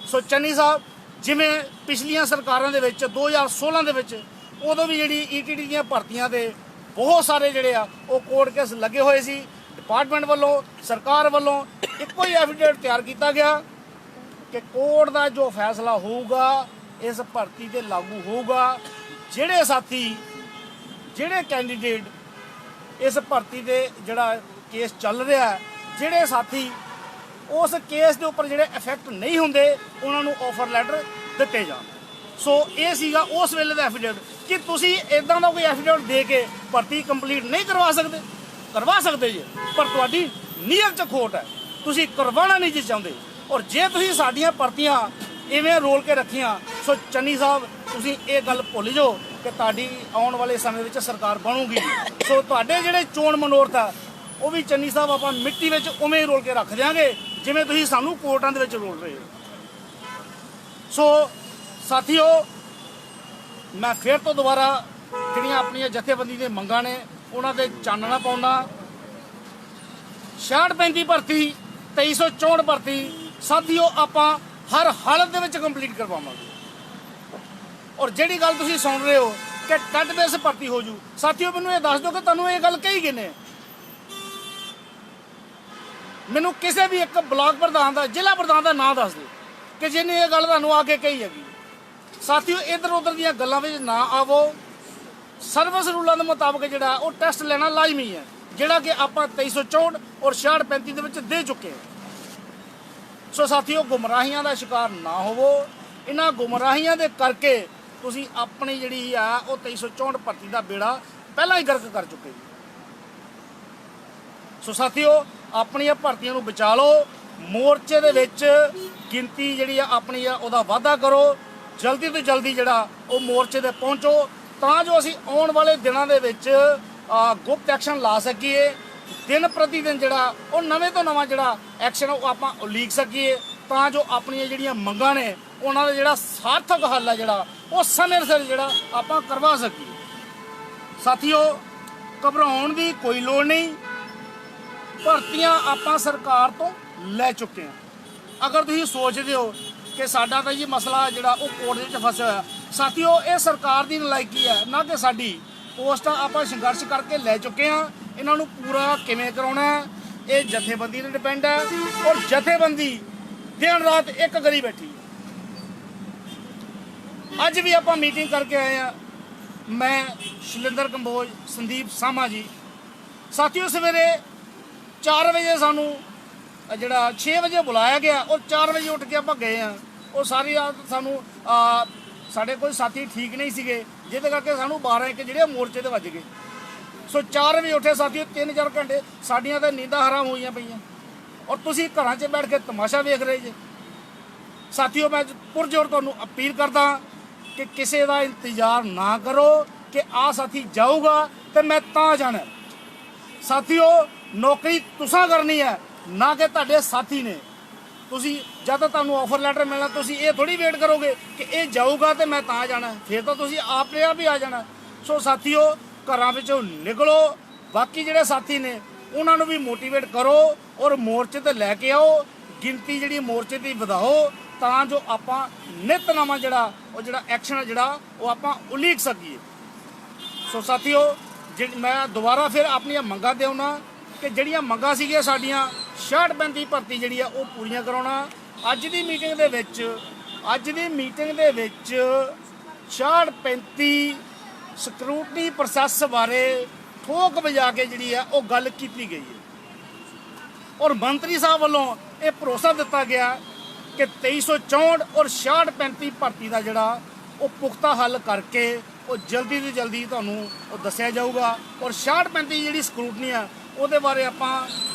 ਸੋ ਚੰਨੀ ਸਾਹਿਬ, ਜਿਵੇਂ ਪਿਛਲੀਆਂ ਸਰਕਾਰਾਂ ਦੇ ਵਿੱਚ 2016 ਦੇ ਵਿੱਚ ਉਦੋਂ ਵੀ ਜਿਹੜੀ ਈਟੀਟੀ ਦੀਆਂ ਭਰਤੀਆਂ ਦੇ ਬਹੁਤ ਸਾਰੇ ਜਿਹੜੇ ਆ ਉਹ ਕੋਰਟ ਕੇਸ ਲੱਗੇ ਹੋਏ ਸੀ। ਡਿਪਾਰਟਮੈਂਟ ਵੱਲੋਂ, ਸਰਕਾਰ ਵੱਲੋਂ ਇੱਕੋ ਹੀ ਐਫੀਡੇਵਿਟ ਤਿਆਰ ਕੀਤਾ ਗਿਆ ਕਿ ਕੋਰਟ ਦਾ ਜੋ ਫੈਸਲਾ ਹੋਊਗਾ ਇਸ ਭਰਤੀ ਤੇ ਲਾਗੂ ਹੋਊਗਾ। ਜਿਹੜੇ ਸਾਥੀ, ਜਿਹੜੇ ਕੈਂਡੀਡੇਟ ਇਸ ਭਰਤੀ ਦੇ ਜਿਹੜਾ ਕੇਸ ਚੱਲ ਰਿਹਾ, ਜਿਹੜੇ ਸਾਥੀ ਉਸ ਕੇਸ ਦੇ ਉੱਪਰ ਜਿਹੜੇ ਇਫੈਕਟ ਨਹੀਂ ਹੁੰਦੇ ਉਹਨਾਂ ਨੂੰ ਆਫਰ ਲੈਟਰ ਦਿੱਤੇ ਜਾਣ। ਸੋ ਇਹ ਸੀਗਾ ਉਸ ਵੇਲੇ ਦਾ ਐਫੀਡੇਵਿਟ ਕਿ ਤੁਸੀਂ ਇਦਾਂ ਦਾ ਕੋਈ ਐਫੀਡੇਵਿਟ ਦੇ ਕੇ ਭਰਤੀ ਕੰਪਲੀਟ ਨਹੀਂ ਕਰਵਾ ਸਕਦੇ। ਕਰਵਾ ਸਕਦੇ ਜੀ, ਪਰ ਤੁਹਾਡੀ ਨੀਅਤ 'ਚ ਖੋਟ ਹੈ, ਤੁਸੀਂ ਕਰਵਾਉਣਾ ਨਹੀਂ ਜੀ ਚਾਹੁੰਦੇ। ਔਰ ਜੇ ਤੁਸੀਂ ਸਾਡੀਆਂ ਭਰਤੀਆਂ ਇਵੇਂ ਰੋਲ ਕੇ ਰੱਖੀਆਂ, ਸੋ ਚੰਨੀ ਸਾਹਿਬ ਤੁਸੀਂ ਇਹ ਗੱਲ ਭੁੱਲ ਜਾਓ ਕਿ ਤੁਹਾਡੀ ਆਉਣ ਵਾਲੇ ਸਮੇਂ ਵਿੱਚ ਸਰਕਾਰ ਬਣੂਗੀ। ਸੋ ਤੁਹਾਡੇ ਜਿਹੜੇ ਚੋਣ ਮਨੋਰਥ ਆ ਉਹ ਵੀ ਚੰਨੀ ਸਾਹਿਬ ਆਪਾਂ ਮਿੱਟੀ ਵਿੱਚ ਉਵੇਂ ਹੀ ਰੋਲ ਕੇ ਰੱਖ ਦਿਆਂਗੇ ਜਿਵੇਂ ਤੁਸੀਂ ਸਾਨੂੰ ਕੋਰਟਾਂ ਦੇ ਵਿੱਚ ਰੋਲ ਰਹੇ ਹੋ। ਸੋ ਸਾਥੀਓ, ਮੈਂ ਫਿਰ ਤੋਂ ਦੁਬਾਰਾ ਜਿਹੜੀਆਂ ਆਪਣੀਆਂ ਜਥੇਬੰਦੀ ਦੀਆਂ ਮੰਗਾਂ ਨੇ ਉਹਨਾਂ ਤੇ ਚਾਨਣਾ ਪਾਉਣਾ। 66-35 ਭਰਤੀ, 2364 ਭਰਤੀ ਸਾਥੀਓ ਆਪਾਂ ਹਰ ਹਾਲਤ ਦੇ ਵਿੱਚ ਕੰਪਲੀਟ ਕਰਵਾਵਾਂਗੇ। ਔਰ ਜਿਹੜੀ ਗੱਲ ਤੁਸੀਂ ਸੁਣ ਰਹੇ ਹੋ ਕਿ ਟੈਟ ਬੇਸ ਭਰਤੀ ਹੋ ਜੂ, ਸਾਥੀਓ ਮੈਨੂੰ ਇਹ ਦੱਸ ਦਿਓ ਕਿ ਤੁਹਾਨੂੰ ਇਹ ਗੱਲ ਕਹੀ ਕਿਹਨੇ? ਮੈਨੂੰ ਕਿਸੇ ਵੀ ਇੱਕ ਬਲਾਕ ਪ੍ਰਧਾਨ ਦਾ, ਜ਼ਿਲ੍ਹਾ ਪ੍ਰਧਾਨ ਦਾ ਨਾਂ ਦੱਸ ਦਿਓ ਕਿ ਜਿਹਨੇ ਇਹ ਗੱਲ ਤੁਹਾਨੂੰ ਆ ਕੇ ਕਹੀ ਹੈਗੀ। ਸਾਥੀਓ ਇੱਧਰ ਉੱਧਰ ਦੀਆਂ ਗੱਲਾਂ ਵਿੱਚ ਨਾ ਆਵੋ। ਸਰਵਿਸ ਰੂਲਾਂ ਦੇ ਮੁਤਾਬਕ ਜਿਹੜਾ ਉਹ ਟੈਸਟ ਲੈਣਾ ਲਾਜ਼ਮੀ ਹੈ, ਜਿਹੜਾ ਕਿ ਆਪਾਂ 2364 ਔਰ 66-35 ਦੇ ਵਿੱਚ ਦੇ ਚੁੱਕੇ ਹਾਂ। ਸੋ ਸਾਥੀਓ, ਗੁੰਮਰਾਹੀਆਂ ਦਾ ਸ਼ਿਕਾਰ ਨਾ ਹੋਵੋ। ਇਹਨਾਂ ਗੁੰਮਰਾਹੀਆਂ ਦੇ ਕਰਕੇ ਤੁਸੀਂ ਆਪਣੀ ਜਿਹੜੀ ਆ ਉਹ 2364 ਭਰਤੀ ਦਾ ਬੇੜਾ ਪਹਿਲਾਂ ਹੀ ਗਰਕ ਕਰ ਚੁੱਕੇ ਜੀ। ਸੋ ਸਾਥੀਓ, ਆਪਣੀਆਂ ਭਰਤੀਆਂ ਨੂੰ ਬਚਾ ਲਓ। ਮੋਰਚੇ ਦੇ ਵਿੱਚ ਗਿਣਤੀ ਜਿਹੜੀ ਆ ਆਪਣੀ ਆ ਉਹਦਾ ਵਾਧਾ ਕਰੋ। ਜਲਦੀ ਤੋਂ ਜਲਦੀ ਜਿਹੜਾ ਉਹ ਮੋਰਚੇ ਤੇ ਪਹੁੰਚੋ ਤਾਂ ਜੋ ਅਸੀਂ ਆਉਣ ਵਾਲੇ ਦਿਨਾਂ ਦੇ ਵਿੱਚ ਗੁਪਤ ਐਕਸ਼ਨ ਲਾ ਸਕੀਏ। ਦਿਨ ਪ੍ਰਤੀ ਦਿਨ ਜਿਹੜਾ ਉਹ ਨਵੇਂ ਤੋਂ ਨਵਾਂ ਜਿਹੜਾ ਐਕਸ਼ਨ ਉਹ ਆਪਾਂ ਉਲੀਕ ਸਕੀਏ ਤਾਂ ਜੋ ਆਪਣੀਆਂ ਜਿਹੜੀਆਂ ਮੰਗਾਂ ਨੇ ਉਹਨਾਂ ਦਾ ਜਿਹੜਾ ਸਾਰਥਕ ਹੱਲ ਹੈ ਜਿਹੜਾ ਉਹ ਸਮੇਂ ਸਿਰ ਜਿਹੜਾ ਆਪਾਂ ਕਰਵਾ ਸਕੀਏ। ਸਾਥੀਓ, ਘਬਰਾਉਣ ਦੀ ਕੋਈ ਲੋੜ ਨਹੀਂ। ਭਰਤੀਆਂ ਆਪਾਂ ਸਰਕਾਰ ਤੋਂ ਲੈ ਚੁੱਕੇ ਹਾਂ। ਅਗਰ ਤੁਸੀਂ ਸੋਚਦੇ ਹੋ ਕਿ ਸਾਡਾ ਤਾਂ ਜੀ ਮਸਲਾ ਜਿਹੜਾ ਉਹ ਕੋਰਟ ਦੇ ਵਿੱਚ ਫਸਿਆ ਹੋਇਆ, ਸਾਥੀਓ ਇਹ ਸਰਕਾਰ ਦੀ ਨਲਾਇਕੀ ਹੈ, ਨਾ ਕਿ ਸਾਡੀ। ਪੋਸਟਾਂ ਆਪਾਂ ਸੰਘਰਸ਼ ਕਰਕੇ ਲੈ ਚੁੱਕੇ ਹਾਂ। ਇਹਨਾਂ ਨੂੰ ਪੂਰਾ ਕਿਵੇਂ ਕਰਾਉਣਾ ਇਹ ਜਥੇਬੰਦੀ ਤੇ ਡਿਪੈਂਡ ਹੈ। ਔਰ ਜਥੇਬੰਦੀ ਦਿਨ ਰਾਤ ਇੱਕ ਕਰੀ ਬੈਠੀ ਹੈ। ਅੱਜ ਵੀ ਆਪਾਂ ਮੀਟਿੰਗ ਕਰਕੇ ਆਏ ਹਾਂ, ਮੈਂ, ਸ਼ਲਿੰਦਰ ਕੰਬੋਜ, ਸੰਦੀਪ ਸਾਮਾ ਜੀ। ਸਾਥੀਓ, ਸਵੇਰੇ 4 ਵਜੇ ਸਾਨੂੰ ਜਿਹੜਾ 6 ਵਜੇ ਬੁਲਾਇਆ ਗਿਆ ਔਰ 4 ਵਜੇ ਉੱਠ ਕੇ ਆਪਾਂ ਗਏ ਹਾਂ। ਉਹ ਸਾਰੀ ਰਾਤ ਸਾਨੂੰ ਸਾਡੇ ਕੋਈ ਸਾਥੀ ਠੀਕ ਨਹੀਂ ਸੀਗੇ, ਜਿਹਦੇ ਕਰਕੇ ਸਾਨੂੰ 12-1 ਜਿਹੜੇ ਮੋਰਚੇ ਤੇ ਵੱਜ ਗਏ। ਸੋ 4 ਵਜੇ ਉੱਠੇ ਸਾਥੀਓ, 3-4 ਘੰਟੇ ਸਾਡੀਆਂ ਤਾਂ ਨੀਂਦਾਂ ਹਰਾਮ ਹੋਈਆਂ ਪਈਆਂ ਔਰ ਤੁਸੀਂ ਘਰਾਂ 'ਚ ਬੈਠ ਕੇ ਤਮਾਸ਼ਾ ਵੇਖ ਰਹੇ ਜੇ। ਸਾਥੀਓ, ਮੈਂ ਪੁਰਜੋਰ ਤੁਹਾਨੂੰ ਅਪੀਲ ਕਰਦਾ ਕਿ ਕਿਸੇ ਦਾ ਇੰਤਜ਼ਾਰ ਨਾ ਕਰੋ ਕਿ ਆਹ ਸਾਥੀ ਜਾਊਗਾ ਤੇ ਮੈਂ ਤਾਂ ਜਾਣਾ। ਸਾਥੀਓ, ਨੌਕਰੀ ਤੁਸੀਂ ਕਰਨੀ ਹੈ, ਨਾ ਕਿ ਤੁਹਾਡੇ ਸਾਥੀ ਨੇ। ਤੁਸੀਂ ਜਦ ਤੱਕ ਤੁਹਾਨੂੰ ਆਫਰ ਲੈਟਰ ਮਿਲਣਾ, ਤੁਸੀਂ ਇਹ ਥੋੜੀ ਵੇਟ ਕਰੋਗੇ ਕਿ ਇਹ ਜਾਊਗਾ ਤੇ ਮੈਂ ਤਾਂ ਜਾਣਾ। ਫਿਰ ਤਾਂ ਤੁਸੀਂ ਆਪਣੇ ਆਪ ਹੀ ਆ ਜਾਣਾ। ਸੋ ਸਾਥੀਓ, ਘਰਾਂ ਵਿੱਚੋਂ ਨਿਕਲੋ। ਬਾਕੀ ਜਿਹੜੇ ਸਾਥੀ ਨੇ ਉਹਨਾਂ ਨੂੰ ਵੀ ਮੋਟੀਵੇਟ ਕਰੋ ਔਰ ਮੋਰਚੇ ਤੇ ਲੈ ਕੇ ਆਓ। ਗਿਣਤੀ ਜਿਹੜੀ ਮੋਰਚੇ ਦੀ ਵਧਾਓ ਤਾਂ ਜੋ ਆਪਾਂ ਨਿਤ ਨਵਾਂ ਜਿਹੜਾ ਐਕਸ਼ਨ ਹੈ ਜਿਹੜਾ ਉਹ ਆਪਾਂ ਉਲੀਕ ਸਕੀਏ। ਸੋ ਸਾਥੀਓ, ਮੈਂ ਦੁਬਾਰਾ ਫਿਰ ਆਪਣੀਆਂ ਮੰਗਾਂ ਤੇ ਆਉਣਾ ਕਿ ਜਿਹੜੀਆਂ ਮੰਗਾਂ ਸੀਗੀਆਂ ਸਾਡੀਆਂ 66-35 ਭਰਤੀ ਜਿਹੜੀ ਆ ਉਹ ਪੂਰੀਆਂ ਕਰਾਉਣਾ। ਅੱਜ ਦੀ ਮੀਟਿੰਗ ਦੇ ਵਿੱਚ 66-35 ਸਕਰੂਟਨੀ ਪ੍ਰੋਸੈਸ ਬਾਰੇ ਠੋਕ ਵਜਾ ਕੇ ਜਿਹੜੀ ਆ ਉਹ ਗੱਲ ਕੀਤੀ ਗਈ ਹੈ ਔਰ ਮੰਤਰੀ ਸਾਹਿਬ ਵੱਲੋਂ ਇਹ ਭਰੋਸਾ ਦਿੱਤਾ ਗਿਆ ਕਿ 2364 ਔਰ 66-35 ਭਰਤੀ ਦਾ ਜਿਹੜਾ ਉਹ ਪੁਖਤਾ ਹੱਲ ਕਰਕੇ ਉਹ ਜਲਦੀ ਤੋਂ ਜਲਦੀ ਤੁਹਾਨੂੰ ਉਹ ਦੱਸਿਆ ਜਾਊਗਾ। ਔਰ 66-35 ਜਿਹੜੀ ਸਕਰੂਟਨੀ ਆ ਉਹਦੇ ਬਾਰੇ ਆਪਾਂ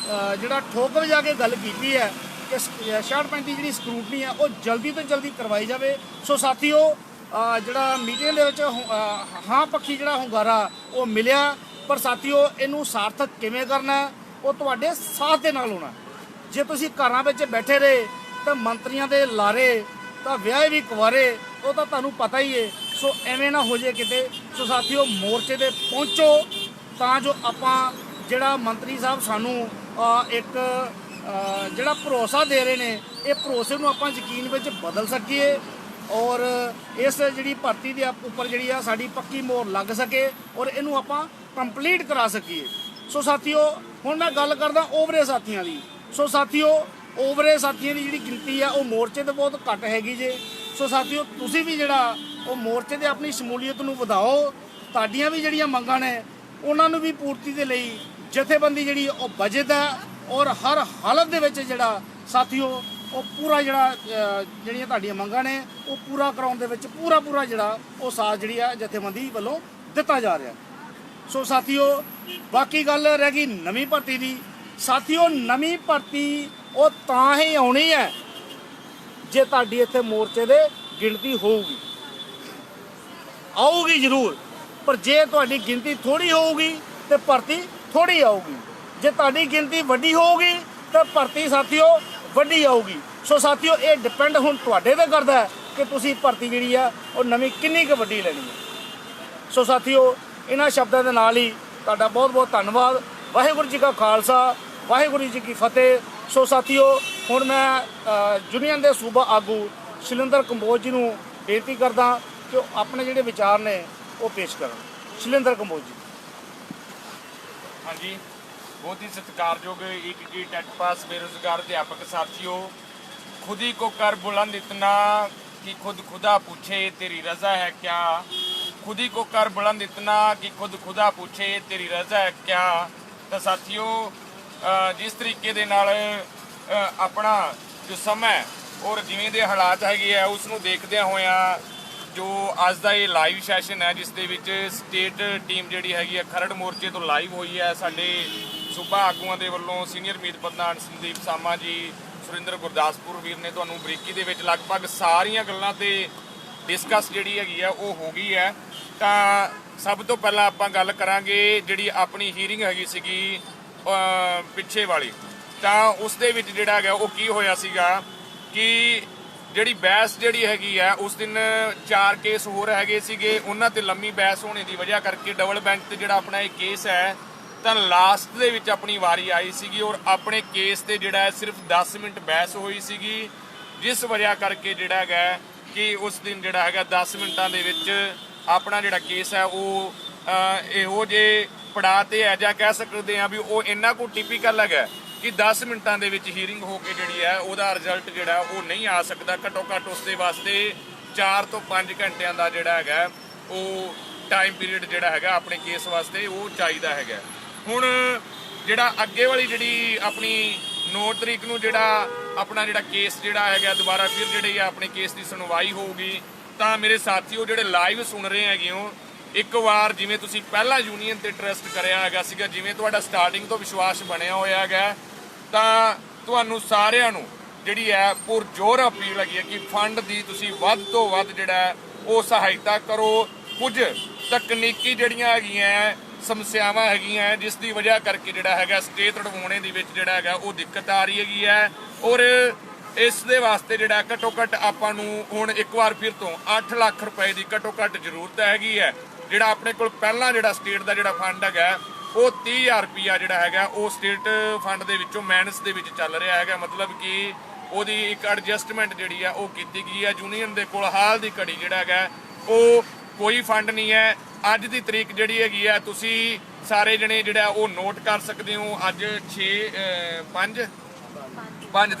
ਜਿਹੜਾ ਠੋਕ ਵਜਾ ਕੇ ਗੱਲ ਕੀਤੀ ਹੈ ਕਿ 66-35 ਜਿਹੜੀ ਸਕਰੂਟਨੀ ਆ ਉਹ ਜਲਦੀ ਤੋਂ ਜਲਦੀ ਕਰਵਾਈ ਜਾਵੇ। ਸੋ ਸਾਥੀਓ, ਜਿਹੜਾ ਮੀਟਿੰਗ ਦੇ ਵਿੱਚ ਹਾਂ ਪੱਖੀ ਜਿਹੜਾ ਹੁੰਗਾਰਾ ਉਹ ਮਿਲਿਆ, ਪਰ ਸਾਥੀਓ ਇਹਨੂੰ ਸਾਰਥਕ ਕਿਵੇਂ ਕਰਨਾ ਉਹ ਤੁਹਾਡੇ ਸਾਥ ਦੇ ਨਾਲ ਹੋਣਾ। ਜੇ ਤੁਸੀਂ ਘਰਾਂ ਵਿੱਚ ਬੈਠੇ ਰਹੇ ਤਾਂ ਮੰਤਰੀਆਂ ਦੇ ਲਾਰੇ ਤਾਂ ਵਿਆਹ ਵੀ ਕੁਆਰੇ, ਉਹ ਤਾਂ ਤੁਹਾਨੂੰ ਪਤਾ ਹੀ ਹੈ। ਸੋ ਐਵੇਂ ਨਾ ਹੋ ਜੇ ਕਿਤੇ। ਸੋ ਸਾਥੀਓ, ਮੋਰਚੇ ਤੇ ਪਹੁੰਚੋ ਤਾਂ ਜੋ ਆਪਾਂ ਜਿਹੜਾ ਮੰਤਰੀ ਸਾਹਿਬ ਸਾਨੂੰ ਇੱਕ ਜਿਹੜਾ ਭਰੋਸਾ ਦੇ ਰਹੇ ਨੇ, ਇਹ ਭਰੋਸੇ ਨੂੰ ਆਪਾਂ ਯਕੀਨ ਵਿੱਚ ਬਦਲ ਸਕੀਏ ਔਰ ਇਸ ਜਿਹੜੀ ਭਰਤੀ ਦੇ ਉੱਪਰ ਜਿਹੜੀ ਆ ਸਾਡੀ ਪੱਕੀ ਮੋਹਰ ਲੱਗ ਸਕੇ ਔਰ ਇਹਨੂੰ ਆਪਾਂ ਕੰਪਲੀਟ ਕਰਾ ਸਕੀਏ। ਸੋ ਸਾਥੀਓ, ਹੁਣ ਮੈਂ ਗੱਲ ਕਰਦਾ ਓਵਰੇ ਸਾਥੀਆਂ ਦੀ। ਸੋ ਸਾਥੀਓ, ਓਵਰੇ ਸਾਥੀਆਂ ਦੀ ਜਿਹੜੀ ਗਿਣਤੀ ਆ ਉਹ ਮੋਰਚੇ ਤੇ ਬਹੁਤ ਘੱਟ ਹੈਗੀ ਜੇ। ਸੋ ਸਾਥੀਓ, ਤੁਸੀਂ ਵੀ ਜਿਹੜਾ ਉਹ ਮੋਰਚੇ ਤੇ ਆਪਣੀ ਸ਼ਮੂਲੀਅਤ ਨੂੰ ਵਧਾਓ। ਤੁਹਾਡੀਆਂ ਵੀ ਜਿਹੜੀਆਂ ਮੰਗਾਂ ਨੇ ਉਹਨਾਂ ਨੂੰ ਵੀ ਪੂਰਤੀ ਦੇ ਲਈ ਜਥੇਬੰਦੀ ਜਿਹੜੀ ਉਹ ਵਜਦ ਹੈ ਔਰ ਹਰ ਹਾਲਤ ਦੇ ਵਿੱਚ ਜਿਹੜਾ ਸਾਥੀਓ ਉਹ ਪੂਰਾ ਜਿਹੜੀਆਂ ਤੁਹਾਡੀਆਂ ਮੰਗਾਂ ਨੇ ਉਹ ਪੂਰਾ ਕਰਾਉਣ ਦੇ ਵਿੱਚ ਪੂਰਾ ਜਿਹੜਾ ਉਹ ਸਾਥ ਜਿਹੜੀ ਆ ਜਥੇਬੰਦੀ ਵੱਲੋਂ ਦਿੱਤਾ ਜਾ ਰਿਹਾ। ਸੋ ਸਾਥੀਓ, ਬਾਕੀ ਗੱਲ ਰਹਿ ਗਈ ਨਵੀਂ ਭਰਤੀ ਦੀ। ਸਾਥੀਓ, ਨਵੀਂ ਭਰਤੀ ਉਹ ਤਾਂ ਹੀ ਆਉਣੀ ਹੈ ਜੇ ਤੁਹਾਡੀ ਇੱਥੇ ਮੋਰਚੇ ਦੇ ਗਿਣਤੀ ਆਊਗੀ ਜ਼ਰੂਰ, ਪਰ ਜੇ ਤੁਹਾਡੀ ਗਿਣਤੀ ਥੋੜੀ ਹੋਊਗੀ ਤੇ ਭਰਤੀ ਥੋੜੀ ਆਊਗੀ। ਜੇ ਤੁਹਾਡੀ ਗਿਣਤੀ ਵੱਡੀ ਹੋਊਗੀ ਤਾਂ ਭਰਤੀ ਸਾਥੀਓ ਵੱਡੀ ਆਊਗੀ। ਸੋ ਸਾਥੀਓ ਇਹ ਡਿਪੈਂਡ ਹੁਣ ਤੁਹਾਡੇ ਤੇ ਕਰਦਾ ਹੈ ਕਿ ਤੁਸੀਂ ਭਰਤੀ ਜਿਹੜੀ ਆ ਉਹ ਨਵੀਂ ਕਿੰਨੀ ਕੁ ਵੱਡੀ ਲੈਣੀ ਹੈ। ਸੋ ਸਾਥੀਓ ਇਹਨਾਂ ਸ਼ਬਦਾਂ ਦੇ ਨਾਲ ਹੀ ਤੁਹਾਡਾ ਬਹੁਤ ਬਹੁਤ ਧੰਨਵਾਦ। ਵਾਹਿਗੁਰੂ ਜੀ ਕਾ ਖਾਲਸਾ, ਵਾਹਿਗੁਰੂ ਜੀ ਕੀ ਫਤਿਹ। ਸੋ ਸਾਥੀਓ ਹੁਣ ਮੈਂ ਯੂਨੀਅਨ ਦੇ ਸੂਬਾ ਆਗੂ ਸ਼ੈਲਿੰਦਰ ਕੰਬੋਜ ਜੀ ਨੂੰ ਬੇਨਤੀ ਕਰਦਾ ਕਿ ਉਹ ਆਪਣੇ ਜਿਹੜੇ ਵਿਚਾਰ ਨੇ ਉਹ ਪੇਸ਼ ਕਰਨ। ਸ਼ੈਲਿੰਦਰ ਕੰਬੋਜ ਜੀ। हाँ जी, बहुत ही सत्कारयोग ETT टेट पास बेरोजगार अध्यापक साथियों, खुद ही को कर बुलंद इतना कि खुद खुदा पूछे तेरी रजा है क्या। खुद ही को कर बुलंद इतना कि खुद खुदा पूछे तेरी रजा है क्या। तो साथियों जिस तरीके दे नाल अपना जो समय और जिवें दे हालात हैगे आ उसनूं देखदे होया जो अज का ये लाइव सैशन है जिस दे विच स्टेट टीम जिहड़ी हैगी है खरड़ मोर्चे तो लाइव हुई है। साडे सूबा आगूआं दे वल्लों सीनियर मीत प्रधान संदीप सामा जी, सुरिंदर गुरदासपुर वीर ने तुहानूं बरीकी दे विच लगभग सारियां गल्लां ते डिस्कस जिहड़ी हैगी है वो हो गई है। तां सब तो पहलां आपां गल करांगे जिहड़ी अपनी हीयरिंग हैगी सीगी पिछे वाली। तां उस दे विच जिहड़ा हैगा वो की होया सीगा कि ਜਿਹੜੀ ਬਹਿਸ ਜਿਹੜੀ ਹੈਗੀ ਆ ਉਸ ਦਿਨ 4 ਕੇਸ ਹੋਰ ਹੈਗੇ ਸੀਗੇ, ਉਹਨਾਂ ਤੇ ਲੰਮੀ ਬਹਿਸ ਹੋਣੇ ਦੀ ਵਜ੍ਹਾ ਕਰਕੇ ਡਬਲ ਬੈਂਚ ਤੇ ਜਿਹੜਾ ਆਪਣਾ ਇਹ ਕੇਸ ਹੈ ਤਾਂ ਲਾਸਟ ਦੇ ਵਿੱਚ ਆਪਣੀ ਵਾਰੀ ਆਈ ਸੀਗੀ ਔਰ ਆਪਣੇ ਕੇਸ ਤੇ ਜਿਹੜਾ ਹੈ ਸਿਰਫ 10 ਮਿੰਟ ਬਹਿਸ ਹੋਈ ਸੀਗੀ, ਜਿਸ ਵਜ੍ਹਾ ਕਰਕੇ ਜਿਹੜਾ ਹੈਗਾ ਕਿ ਉਸ ਦਿਨ ਜਿਹੜਾ ਹੈਗਾ 10 ਮਿੰਟਾਂ ਦੇ ਵਿੱਚ ਆਪਣਾ ਜਿਹੜਾ ਕੇਸ ਹੈ ਉਹ ਇਹੋ ਜਿਹੇ ਪੜਾਅ ਤੇ ਹੈ ਜਾਂ ਕਹਿ ਸਕਦੇ ਹਾਂ ਵੀ ਉਹ ਇੰਨਾ ਕੁ ਟਿਪੀਕਲ ਹੈਗਾ कि 10 मिनटां दे विच हीयरिंग होके जिहड़ी है ਉਹਦਾ रिजल्ट जिहड़ा ਉਹ नहीं आ सकदा। घट्टो घट्ट उस दे वास्ते 4 ਤੋਂ 5 ਘੰਟਿਆਂ ਦਾ ਜਿਹੜਾ ਹੈਗਾ ਉਹ टाइम पीरियड ਜਿਹੜਾ ਹੈਗਾ ਆਪਣੇ ਕੇਸ ਵਾਸਤੇ ਉਹ ਚਾਹੀਦਾ ਹੈਗਾ। ਹੁਣ ਜਿਹੜਾ ਅੱਗੇ ਵਾਲੀ ਜਿਹੜੀ ਆਪਣੀ 9 ਤਰੀਕ ਨੂੰ ਜਿਹੜਾ ਆਪਣਾ ਜਿਹੜਾ ਕੇਸ ਜਿਹੜਾ ਹੈਗਾ ਦੁਬਾਰਾ ਫਿਰ ਜਿਹੜੀ ਆਪਣੇ ਕੇਸ ਦੀ ਸੁਣਵਾਈ ਹੋਊਗੀ। ਤਾਂ ਮੇਰੇ ਸਾਥੀਓ ਜਿਹੜੇ ਲਾਈਵ ਸੁਣ ਰਹੇ ਹੈਗੇ ਹੋ, ਇੱਕ ਵਾਰ ਜਿਵੇਂ ਤੁਸੀਂ ਪਹਿਲਾਂ ਯੂਨੀਅਨ ਤੇ ਟਰਸਟ ਕਰਿਆ ਹੈਗਾ ਸੀਗਾ, ਜਿਵੇਂ ਤੁਹਾਡਾ ਸਟਾਰਟਿੰਗ ਤੋਂ ਵਿਸ਼ਵਾਸ ਬਣਿਆ ਹੋਇਆ ਹੈਗਾ, ਤਾਂ ਤੁਹਾਨੂੰ ਸਾਰਿਆਂ ਨੂੰ ਜਿਹੜੀ ਹੈ ਪੁਰਜੋਰ ਅਪੀਲ ਹੈਗੀ ਹੈ ਕਿ ਫੰਡ ਦੀ ਤੁਸੀਂ ਵੱਧ ਤੋਂ ਵੱਧ ਜਿਹੜਾ ਉਹ ਸਹਾਇਤਾ ਕਰੋ। ਕੁਝ ਤਕਨੀਕੀ ਜਿਹੜੀਆਂ ਹੈਗੀਆਂ ਸਮੱਸਿਆਵਾਂ ਹੈਗੀਆਂ ਜਿਸ ਦੀ ਵਜ੍ਹਾ ਕਰਕੇ ਜਿਹੜਾ ਹੈਗਾ ਸਟੇ ਤੜਵਾਉਣੇ ਦੇ ਵਿੱਚ ਜਿਹੜਾ ਹੈਗਾ ਉਹ ਦਿੱਕਤ ਆ ਰਹੀ ਹੈਗੀ ਹੈ ਔਰ ਇਸ ਦੇ ਵਾਸਤੇ ਜਿਹੜਾ ਘੱਟੋ ਘੱਟ ਆਪਾਂ ਨੂੰ ਹੁਣ ਇੱਕ ਵਾਰ ਫਿਰ ਤੋਂ 8 ਲੱਖ ਰੁਪਏ ਦੀ ਘੱਟੋ ਘੱਟ ਜ਼ਰੂਰਤ ਹੈਗੀ ਹੈ। ਜਿਹੜਾ ਆਪਣੇ ਕੋਲ ਪਹਿਲਾਂ ਜਿਹੜਾ ਸਟੇਟ ਦਾ ਜਿਹੜਾ ਫੰਡ ਹੈਗਾ ਉਹ 30,000 ਰੁਪਇਆ ਜਿਹੜਾ ਹੈਗਾ ਉਹ ਸਟੇਟ ਫੰਡ ਦੇ ਵਿੱਚੋਂ ਮਾਈਨਸ ਦੇ ਵਿੱਚ ਚੱਲ ਰਿਹਾ ਹੈਗਾ, ਮਤਲਬ ਕਿ ਉਹਦੀ ਇੱਕ ਐਡਜਸਟਮੈਂਟ ਜਿਹੜੀ ਆ ਉਹ ਕੀਤੀ ਗਈ ਹੈ। ਯੂਨੀਅਨ ਦੇ ਕੋਲ ਹਾਲ ਦੀ ਘੜੀ ਜਿਹੜਾ ਹੈਗਾ ਉਹ ਕੋਈ ਫੰਡ ਨਹੀਂ ਹੈ। ਅੱਜ ਦੀ ਤਰੀਕ ਜਿਹੜੀ ਹੈਗੀ ਆ ਤੁਸੀਂ ਸਾਰੇ ਜਣੇ ਜਿਹੜਾ ਉਹ ਨੋਟ ਕਰ ਸਕਦੇ ਹੋ। ਅੱਜ 5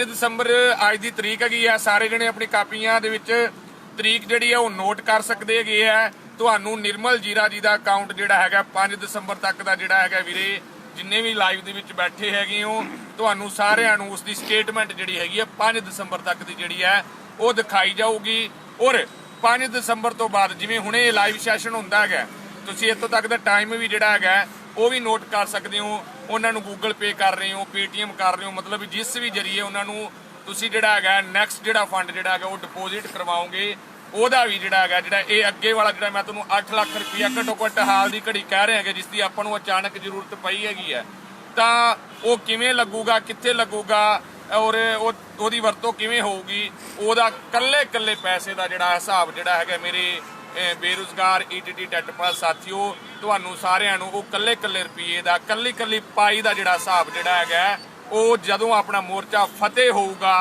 ਦਸੰਬਰ ਅੱਜ ਦੀ ਤਰੀਕ ਹੈਗੀ ਆ। ਸਾਰੇ ਜਣੇ ਆਪਣੀ ਕਾਪੀਆਂ ਦੇ ਵਿੱਚ ਤਰੀਕ ਜਿਹੜੀ ਆ ਉਹ ਨੋਟ ਕਰ ਸਕਦੇ ਹੈਗੇ ਆ। ਤੁਹਾਨੂੰ ਨਿਰਮਲ ਜੀਰਾ ਜੀ ਦਾ ਅਕਾਊਂਟ ਜਿਹੜਾ ਹੈਗਾ 5 ਦਸੰਬਰ ਤੱਕ ਦਾ ਜਿਹੜਾ ਹੈਗਾ ਵੀਰੇ ਜਿੰਨੇ ਵੀ ਲਾਈਵ ਦੇ ਵਿੱਚ ਬੈਠੇ ਹੈਗੇ ਹੋ ਤੁਹਾਨੂੰ ਸਾਰਿਆਂ ਨੂੰ ਉਸ ਦੀ ਸਟੇਟਮੈਂਟ ਜਿਹੜੀ ਹੈਗੀ ਆ 5 ਦਸੰਬਰ ਤੱਕ ਦੀ ਜਿਹੜੀ ਹੈ ਉਹ ਦਿਖਾਈ ਜਾਊਗੀ। ਔਰ 5 ਦਸੰਬਰ ਤੋਂ ਬਾਅਦ ਜਿਵੇਂ ਹੁਣੇ ਲਾਈਵ ਸੈਸ਼ਨ ਹੁੰਦਾ ਹੈਗਾ ਤੁਸੀਂ ਇੱਥੋਂ ਤੱਕ ਦਾ ਟਾਈਮ ਵੀ ਜਿਹੜਾ ਹੈਗਾ ਉਹ ਵੀ ਨੋਟ ਕਰ ਸਕਦੇ ਹੋ। ਉਹਨਾਂ ਨੂੰ ਗੂਗਲ ਪੇ ਕਰ ਰਹੇ ਹੋ, ਪੇਟੀਐਮ ਕਰ ਰਹੇ ਹੋ, ਮਤਲਬ ਜਿਸ ਵੀ ਜਰੀਏ ਉਹਨਾਂ ਨੂੰ ਤੁਸੀਂ ਜਿਹੜਾ ਹੈਗਾ ਨੈਕਸਟ ਜਿਹੜਾ ਫੰਡ ਜਿਹੜਾ ਹੈਗਾ ਉਹ ਡਿਪੋਜ਼ਿਟ ਕਰਵਾਓਗੇ ਉਹਦਾ ਵੀ ਜਿਹੜਾ ਹੈਗਾ ਜਿਹੜਾ ਇਹ ਅੱਗੇ ਵਾਲਾ ਜਿਹੜਾ ਮੈਂ ਤੁਹਾਨੂੰ 8 ਲੱਖ ਰੁਪਇਆ ਘੱਟੋ ਘੱਟ ਹਾਲ ਦੀ ਘੜੀ ਕਹਿ ਰਹੇ ਹੈਗੇ ਜਿਸ ਦੀ ਆਪਾਂ ਨੂੰ ਅਚਾਨਕ ਜ਼ਰੂਰਤ ਪਈ ਹੈਗੀ ਹੈ ਤਾਂ ਉਹ ਕਿਵੇਂ ਲੱਗੂਗਾ, ਕਿੱਥੇ ਲੱਗੂਗਾ ਔਰ ਉਹਦੀ ਵਰਤੋਂ ਕਿਵੇਂ ਹੋਊਗੀ, ਉਹਦਾ ਕੱਲੇ ਪੈਸੇ ਦਾ ਜਿਹੜਾ ਹਿਸਾਬ ਜਿਹੜਾ ਹੈਗਾ ਮੇਰੇ ਬੇਰੁਜ਼ਗਾਰ ETT ਟੈਟ ਪਾਸ ਸਾਥੀਓ ਤੁਹਾਨੂੰ ਸਾਰਿਆਂ ਨੂੰ ਉਹ ਕੱਲੇ ਰੁਪਏ ਦਾ ਕੱਲੀ ਪਾਈ ਦਾ ਜਿਹੜਾ ਹਿਸਾਬ ਜਿਹੜਾ ਹੈਗਾ ਉਹ ਜਦੋਂ ਆਪਣਾ ਮੋਰਚਾ ਫਤਿਹ ਹੋਊਗਾ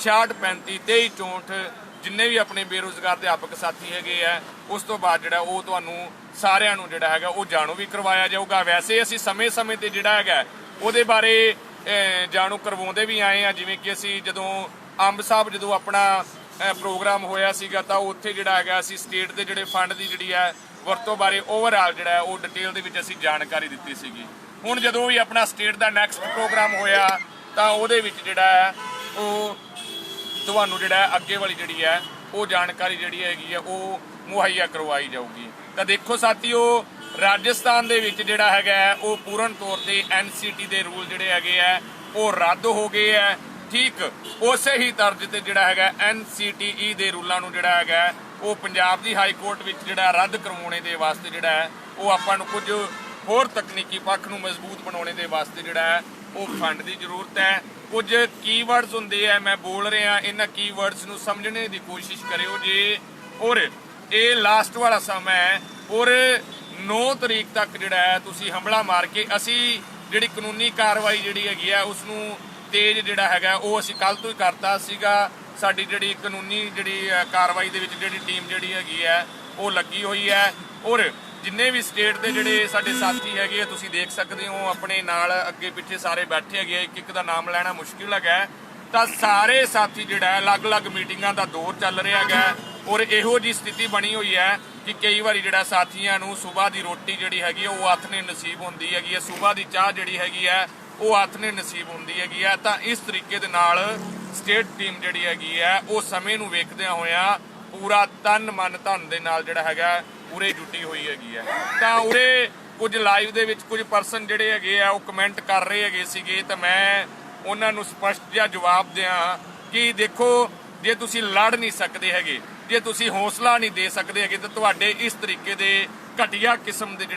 66 35 23 64 ਜਿੰਨੇ ਵੀ ਆਪਣੇ ਬੇਰੁਜ਼ਗਾਰ ਅਧਿਆਪਕ ਸਾਥੀ ਹੈਗੇ ਆ ਉਸ ਤੋਂ ਬਾਅਦ ਜਿਹੜਾ ਉਹ ਤੁਹਾਨੂੰ ਸਾਰਿਆਂ ਨੂੰ ਜਿਹੜਾ ਹੈਗਾ ਉਹ ਜਾਣੂ ਵੀ ਕਰਵਾਇਆ ਜਾਊਗਾ। ਵੈਸੇ ਅਸੀਂ ਸਮੇਂ ਤੇ ਜਿਹੜਾ ਹੈਗਾ ਉਹਦੇ ਬਾਰੇ ਜਾਣੂ ਕਰਵਾਉਂਦੇ ਵੀ ਆਏ ਆ, ਜਿਵੇਂ ਕਿ ਅਸੀਂ ਜਦੋਂ ਅੰਬ ਸਾਹਿਬ ਜਦੋਂ ਆਪਣਾ ਪ੍ਰੋਗਰਾਮ ਹੋਇਆ ਸੀਗਾ ਤਾਂ ਉੱਥੇ ਜਿਹੜਾ ਹੈਗਾ ਅਸੀਂ ਸਟੇਟ ਦੇ ਜਿਹੜੇ ਫੰਡ ਦੀ ਜਿਹੜੀ ਹੈ ਵਰਤੋਂ ਬਾਰੇ ਓਵਰਆਲ ਜਿਹੜਾ ਉਹ ਡਿਟੇਲ ਦੇ ਵਿੱਚ ਅਸੀਂ ਜਾਣਕਾਰੀ ਦਿੱਤੀ ਸੀਗੀ। ਹੁਣ ਜਦੋਂ ਵੀ ਆਪਣਾ ਸਟੇਟ ਦਾ ਨੈਕਸਟ ਪ੍ਰੋਗਰਾਮ ਹੋਇਆ ਤਾਂ ਉਹਦੇ ਵਿੱਚ ਜਿਹੜਾ ਹੈ ਉਹ ਤੁਹਾਨੂੰ ਜਿਹੜਾ ਅੱਗੇ ਵਾਲੀ ਜਿਹੜੀ ਹੈ ਉਹ ਜਾਣਕਾਰੀ ਜਿਹੜੀ ਹੈਗੀ ਆ ਉਹ ਮੁਹੱਈਆ ਕਰਵਾਈ ਜਾਊਗੀ। ਤਾਂ ਦੇਖੋ ਸਾਥੀਓ ਰਾਜਸਥਾਨ ਦੇ ਵਿੱਚ ਜਿਹੜਾ ਹੈਗਾ ਉਹ ਪੂਰਨ ਤੌਰ ਤੇ NCT ਦੇ ਰੂਲ ਜਿਹੜੇ ਹੈਗੇ ਆ ਉਹ ਰੱਦ ਹੋ ਗਏ ਆ। ਠੀਕ ਉਸੇ ਹੀ ਤਰਜ਼ ਤੇ ਜਿਹੜਾ ਹੈਗਾ NCTE ਦੇ ਰੂਲਾਂ ਨੂੰ ਜਿਹੜਾ ਹੈਗਾ ਉਹ ਪੰਜਾਬ ਦੀ ਹਾਈ ਕੋਰਟ ਵਿੱਚ ਜਿਹੜਾ ਰੱਦ ਕਰਵਾਉਣੇ ਦੇ ਵਾਸਤੇ ਜਿਹੜਾ ਹੈ ਉਹ ਆਪਾਂ ਨੂੰ ਕੁਝ ਹੋਰ ਤਕਨੀਕੀ ਪੱਖ ਨੂੰ ਮਜ਼ਬੂਤ ਬਣਾਉਣੇ ਦੇ ਵਾਸਤੇ ਜਿਹੜਾ ਹੈ ਉਹ ਫੰਡ ਦੀ ਜ਼ਰੂਰਤ ਹੈ। ਕੁਝ ਕੀਵਰਡਸ ਹੁੰਦੇ ਆ, ਮੈਂ ਬੋਲ ਰਿਹਾ, ਇਹਨਾਂ ਕੀਵਰਡਸ ਨੂੰ ਸਮਝਣੇ ਦੀ ਕੋਸ਼ਿਸ਼ ਕਰਿਓ ਜੇ। ਔਰ ਇਹ ਲਾਸਟ ਵਾਲਾ ਸਮਾਂ ਹੈ ਔਰ 9 ਤਰੀਕ ਤੱਕ ਜਿਹੜਾ ਹੈ ਤੁਸੀਂ ਹਮਲਾ ਮਾਰ ਕੇ ਅਸੀਂ ਜਿਹੜੀ ਕਾਨੂੰਨੀ ਕਾਰਵਾਈ ਜਿਹੜੀ ਹੈਗੀ ਆ ਉਸ ਨੂੰ ਤੇਜ਼ ਜਿਹੜਾ ਹੈਗਾ ਉਹ ਅਸੀਂ ਕੱਲ ਤੋਂ ਹੀ ਕਰਤਾ ਸੀਗਾ। ਸਾਡੀ ਜਿਹੜੀ ਕਾਨੂੰਨੀ ਜਿਹੜੀ ਕਾਰਵਾਈ ਦੇ ਵਿੱਚ ਜਿਹੜੀ ਟੀਮ ਜਿਹੜੀ ਹੈਗੀ ਹੈ ਉਹ ਲੱਗੀ ਹੋਈ ਹੈ। ਔਰ ਜਿੰਨੇ ਵੀ ਸਟੇਟ ਦੇ ਜਿਹੜੇ ਸਾਡੇ ਸਾਥੀ ਹੈਗੇ ਆ ਤੁਸੀਂ ਦੇਖ ਸਕਦੇ ਹੋ ਆਪਣੇ ਨਾਲ ਅੱਗੇ ਪਿੱਛੇ ਸਾਰੇ ਬੈਠੇ ਹੈਗੇ ਆ, ਇੱਕ ਇੱਕ ਦਾ ਨਾਮ ਲੈਣਾ ਮੁਸ਼ਕਿਲ ਹੈਗਾ। ਤਾਂ ਸਾਰੇ ਸਾਥੀ ਜਿਹੜਾ ਅਲੱਗ-ਅਲੱਗ ਮੀਟਿੰਗਾਂ ਦਾ ਦੌਰ ਚੱਲ ਰਿਹਾ ਹੈਗਾ ਔਰ ਇਹੋ ਜੀ ਸਥਿਤੀ ਬਣੀ ਹੋਈ ਹੈ ਕਿ ਕਈ ਵਾਰੀ ਜਿਹੜਾ ਸਾਥੀਆਂ ਨੂੰ ਸਵੇਰ ਦੀ ਰੋਟੀ ਜਿਹੜੀ ਹੈਗੀ ਉਹ ਹੱਥ ਨੇ ਨਸੀਬ ਹੁੰਦੀ ਹੈਗੀ ਹੈ, ਸਵੇਰ ਦੀ ਚਾਹ ਜਿਹੜੀ ਹੈਗੀ ਹੈ ਉਹ ਹੱਥ ਨੇ ਨਸੀਬ ਹੁੰਦੀ ਹੈਗੀ ਹੈ। ਤਾਂ ਇਸ ਤਰੀਕੇ ਦੇ ਨਾਲ ਸਟੇਟ ਟੀਮ ਜਿਹੜੀ ਹੈਗੀ ਹੈ ਉਹ ਸਮੇਂ ਨੂੰ ਵੇਖਦਿਆਂ ਹੋਇਆਂ ਪੂਰਾ ਤਨ ਮਨ ਧਨ ਦੇ ਨਾਲ ਜਿਹੜਾ ਹੈਗਾ ਉਰੇ ਜੁਟੀ ਹੋਈ ਹੈਗੀ ਹੈ। ਤਾਂ ਉਰੇ ਕੁਝ ਲਾਈਵ ਦੇ ਵਿੱਚ ਕੁਝ ਪਰਸਨ ਜਿਹੜੇ ਹੈਗੇ ਆ ਉਹ ਕਮੈਂਟ ਕਰ ਰਹੇ ਹੈਗੇ ਸੀਗੇ, ਤਾਂ ਮੈਂ ਉਹਨਾਂ ਨੂੰ ਸਪਸ਼ਟ ਜਿਹਾ ਜਵਾਬ ਦਿਆਂ ਕਿ ਦੇਖੋ ਜੇ ਤੁਸੀਂ ਲੜ ਨਹੀਂ ਸਕਦੇ ਹੈਗੇ, ਜੇ ਤੁਸੀਂ ਹੌਸਲਾ ਨਹੀਂ ਦੇ ਸਕਦੇ ਹੈਗੇ ਤਾਂ ਤੁਹਾਡੇ ਇਸ ਤਰੀਕੇ ਦੇ ਘਟੀਆ ਕਿਸਮ ਦੇ